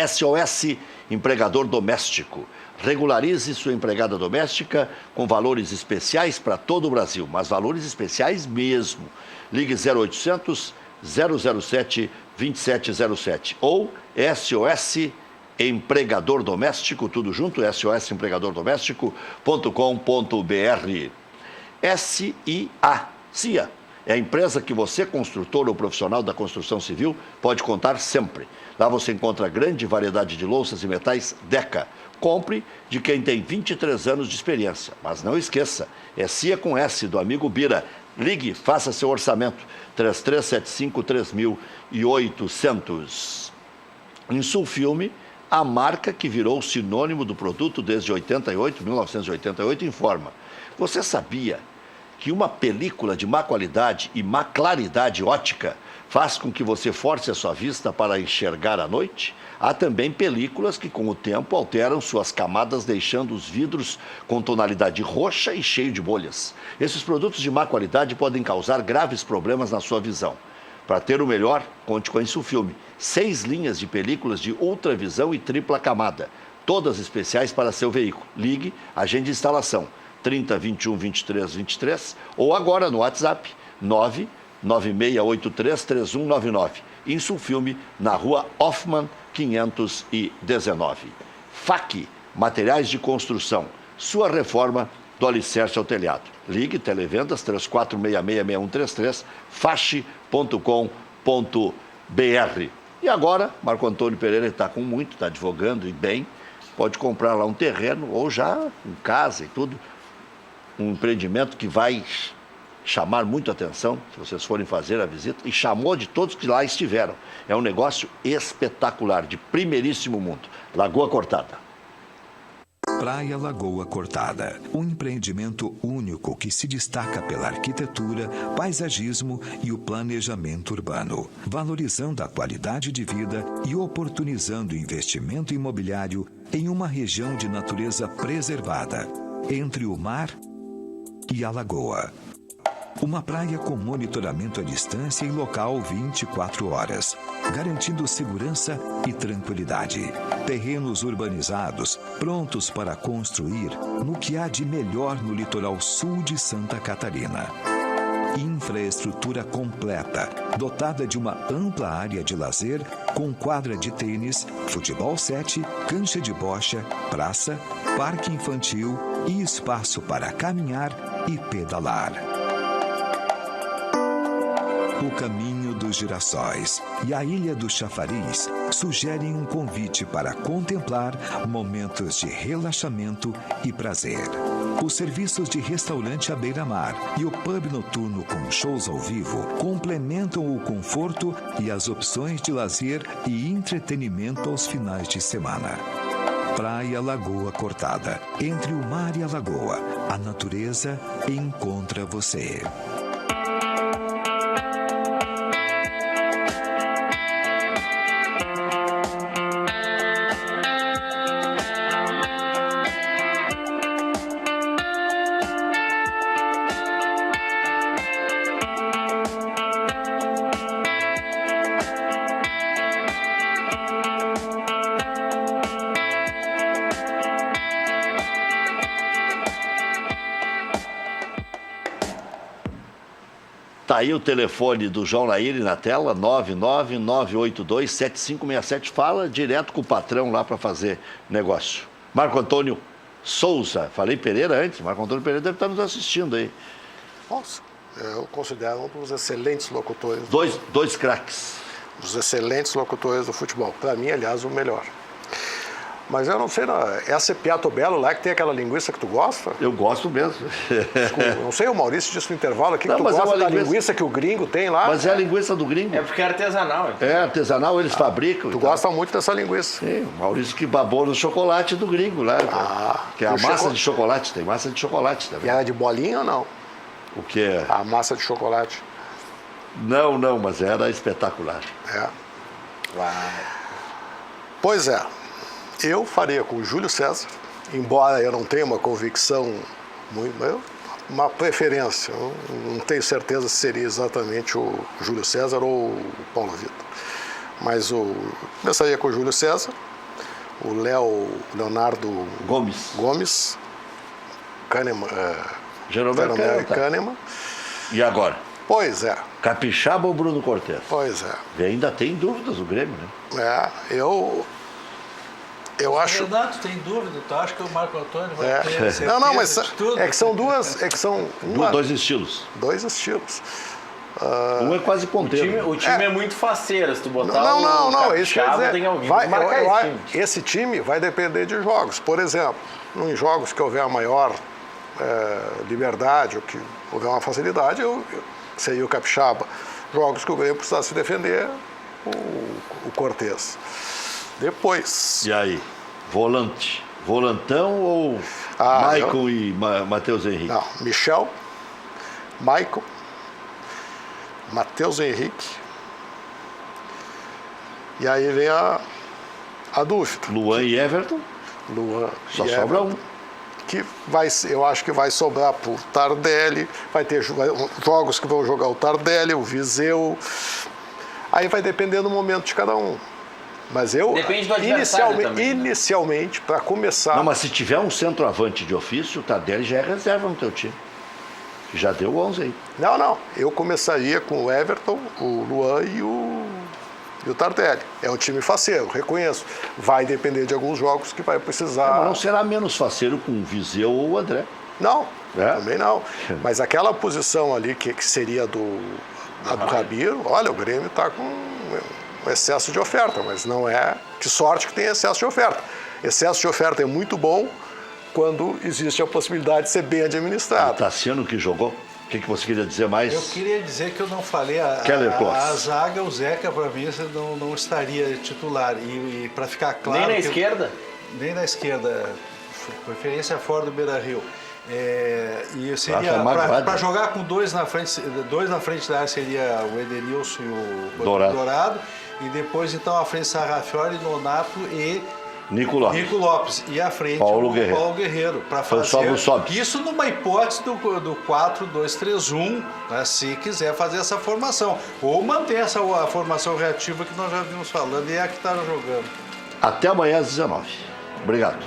SOS Empregador Doméstico. Regularize sua empregada doméstica com valores especiais para todo o Brasil, mas valores especiais mesmo. Ligue 0800 007 2707 ou SOS Empregador Doméstico, tudo junto, sosempregadordoméstico.com.br. CIA é a empresa que você, construtor ou profissional da construção civil, pode contar sempre. Lá você encontra grande variedade de louças e metais Deca. Compre de quem tem 23 anos de experiência. Mas não esqueça, é CIA com S do amigo Bira. Ligue, faça seu orçamento. 3375-3800. Insulfilme, a marca que virou sinônimo do produto desde 1988, informa. Você sabia que uma película de má qualidade e má claridade ótica faz com que você force a sua vista para enxergar à noite? Há também películas que, com o tempo, alteram suas camadas, deixando os vidros com tonalidade roxa e cheio de bolhas. Esses produtos de má qualidade podem causar graves problemas na sua visão. Para ter o melhor, conte com a Insulfilme. 6 linhas de películas de ultravisão e tripla camada, todas especiais para seu veículo. Ligue, agende instalação 30 21 23 23 ou agora no WhatsApp 99683 3199. Insulfilme, na rua Hoffman 519. FAC, materiais de construção. Sua reforma do alicerce ao telhado. Ligue, televendas 34666133, fache.com.br. E agora, Marco Antônio Pereira está com muito, está advogando e bem, pode comprar lá um terreno ou já em casa e tudo, um empreendimento que vai chamar muito atenção, se vocês forem fazer a visita, e chamou de todos que lá estiveram. É um negócio espetacular, de primeiríssimo mundo. Lagoa Cortada. Praia Lagoa Cortada, um empreendimento único que se destaca pela arquitetura, paisagismo e o planejamento urbano, valorizando a qualidade de vida e oportunizando o investimento imobiliário em uma região de natureza preservada, entre o mar e a lagoa. Uma praia com monitoramento à distância e local 24 horas, garantindo segurança e tranquilidade. Terrenos urbanizados, prontos para construir no que há de melhor no litoral sul de Santa Catarina. Infraestrutura completa, dotada de uma ampla área de lazer com quadra de tênis, futebol 7, cancha de bocha, praça, parque infantil e espaço para caminhar e pedalar. O Caminho dos Girassóis e a Ilha do Chafariz sugerem um convite para contemplar momentos de relaxamento e prazer. Os serviços de restaurante à beira-mar e o pub noturno com shows ao vivo complementam o conforto e as opções de lazer e entretenimento aos finais de semana. Praia Lagoa Cortada. Entre o mar e a lagoa, a natureza encontra você. Tá aí o telefone do João Nair na tela, 999827567. Fala direto com o patrão lá para fazer negócio. Marco Antônio Souza. Falei Pereira antes. Marco Antônio Pereira deve estar nos assistindo aí. Nossa, eu considero um dos excelentes locutores. Dois craques. Dos excelentes locutores do futebol. Para mim, aliás, o melhor. Mas eu não sei, é a Cepiato Belo lá que tem aquela linguiça que tu gosta? Eu gosto mesmo. Não sei, o Maurício disse no intervalo aqui que tu mas gosta da linguiça... linguiça que o gringo tem lá. Mas é a linguiça do gringo. É porque é artesanal. É artesanal, eles fabricam. Tu gosta muito dessa linguiça. Sim, o Maurício que babou no chocolate do gringo lá. Que é a massa de chocolate, tem massa de chocolate também. E ela é de bolinha ou não? O que é? A massa de chocolate. Não, mas era espetacular. É. Pois é. Eu faria com o Júlio César, embora eu não tenha uma convicção, uma preferência. Eu não tenho certeza se seria exatamente o Júlio César ou o Paulo Vitor. Mas começaria com o Júlio César, o Leonardo Gomes, Kahneman, Kahneman. E agora? Pois é. Capixaba ou Bruno Cortez? Pois é. E ainda tem dúvidas o Grêmio, né? Eu acho. Renato, tem dúvida? Tu acha que o Marco Antônio vai ter certeza Não, mas de tudo? é que são duas. Dois estilos. Dois estilos. Um é quase ponteiro. O time é muito faceiro, se tu botar não, isso quer dizer, tem alguém vai marcar esse time. Esse time vai depender de jogos. Por exemplo, em jogos que houver a maior liberdade, ou que houver uma facilidade, seria o Capixaba. Jogos que o Grêmio precisasse se defender, o Cortez. Depois. E aí? Volantão ou Maicon e Matheus Henrique? Não, Michel, Maicon, Matheus Henrique. E aí vem a dúvida. Luan e Everton? Luan Só e sobra Everton, que eu acho que vai sobrar para o Tardelli. Vai ter jogos que vão jogar o Tardelli, o Viseu. Aí vai depender do momento de cada um. Mas depende do adversário também, inicialmente, para começar... Não, mas se tiver um centroavante de ofício, o Tardelli já é reserva no teu time. Já deu 11 aí. Não. Eu começaria com o Everton, o Luan e o Tardelli. É um time faceiro, reconheço. Vai depender de alguns jogos que vai precisar... Mas não será menos faceiro com o Viseu ou o André. Não, também não. Mas aquela posição ali que seria a do Rabiro, olha, o Grêmio está com excesso de oferta, mas não é de sorte que tem excesso de oferta. Excesso de oferta é muito bom quando existe a possibilidade de ser bem administrado. O Tassiano que jogou? O que você queria dizer mais? Eu queria dizer que eu não falei a zaga, o Zeca, para mim, não estaria titular. E para ficar claro... Nem na esquerda? Nem na esquerda. Preferência fora do Beira-Rio. E seria para jogar com dois na frente da área seria o Edenilson e o Dourado. E depois, então, a frente Sarrafiori, Nonato e Nico Lopes. Nico Lopes. E à frente Paulo o Guerreiro. Paulo Guerreiro. Para Então, fazer sobe. isso numa hipótese do 4-2-3-1, né, se quiser fazer essa formação. Ou manter a formação reativa que nós já vimos falando e é a que está jogando. Até amanhã às 19. Obrigado.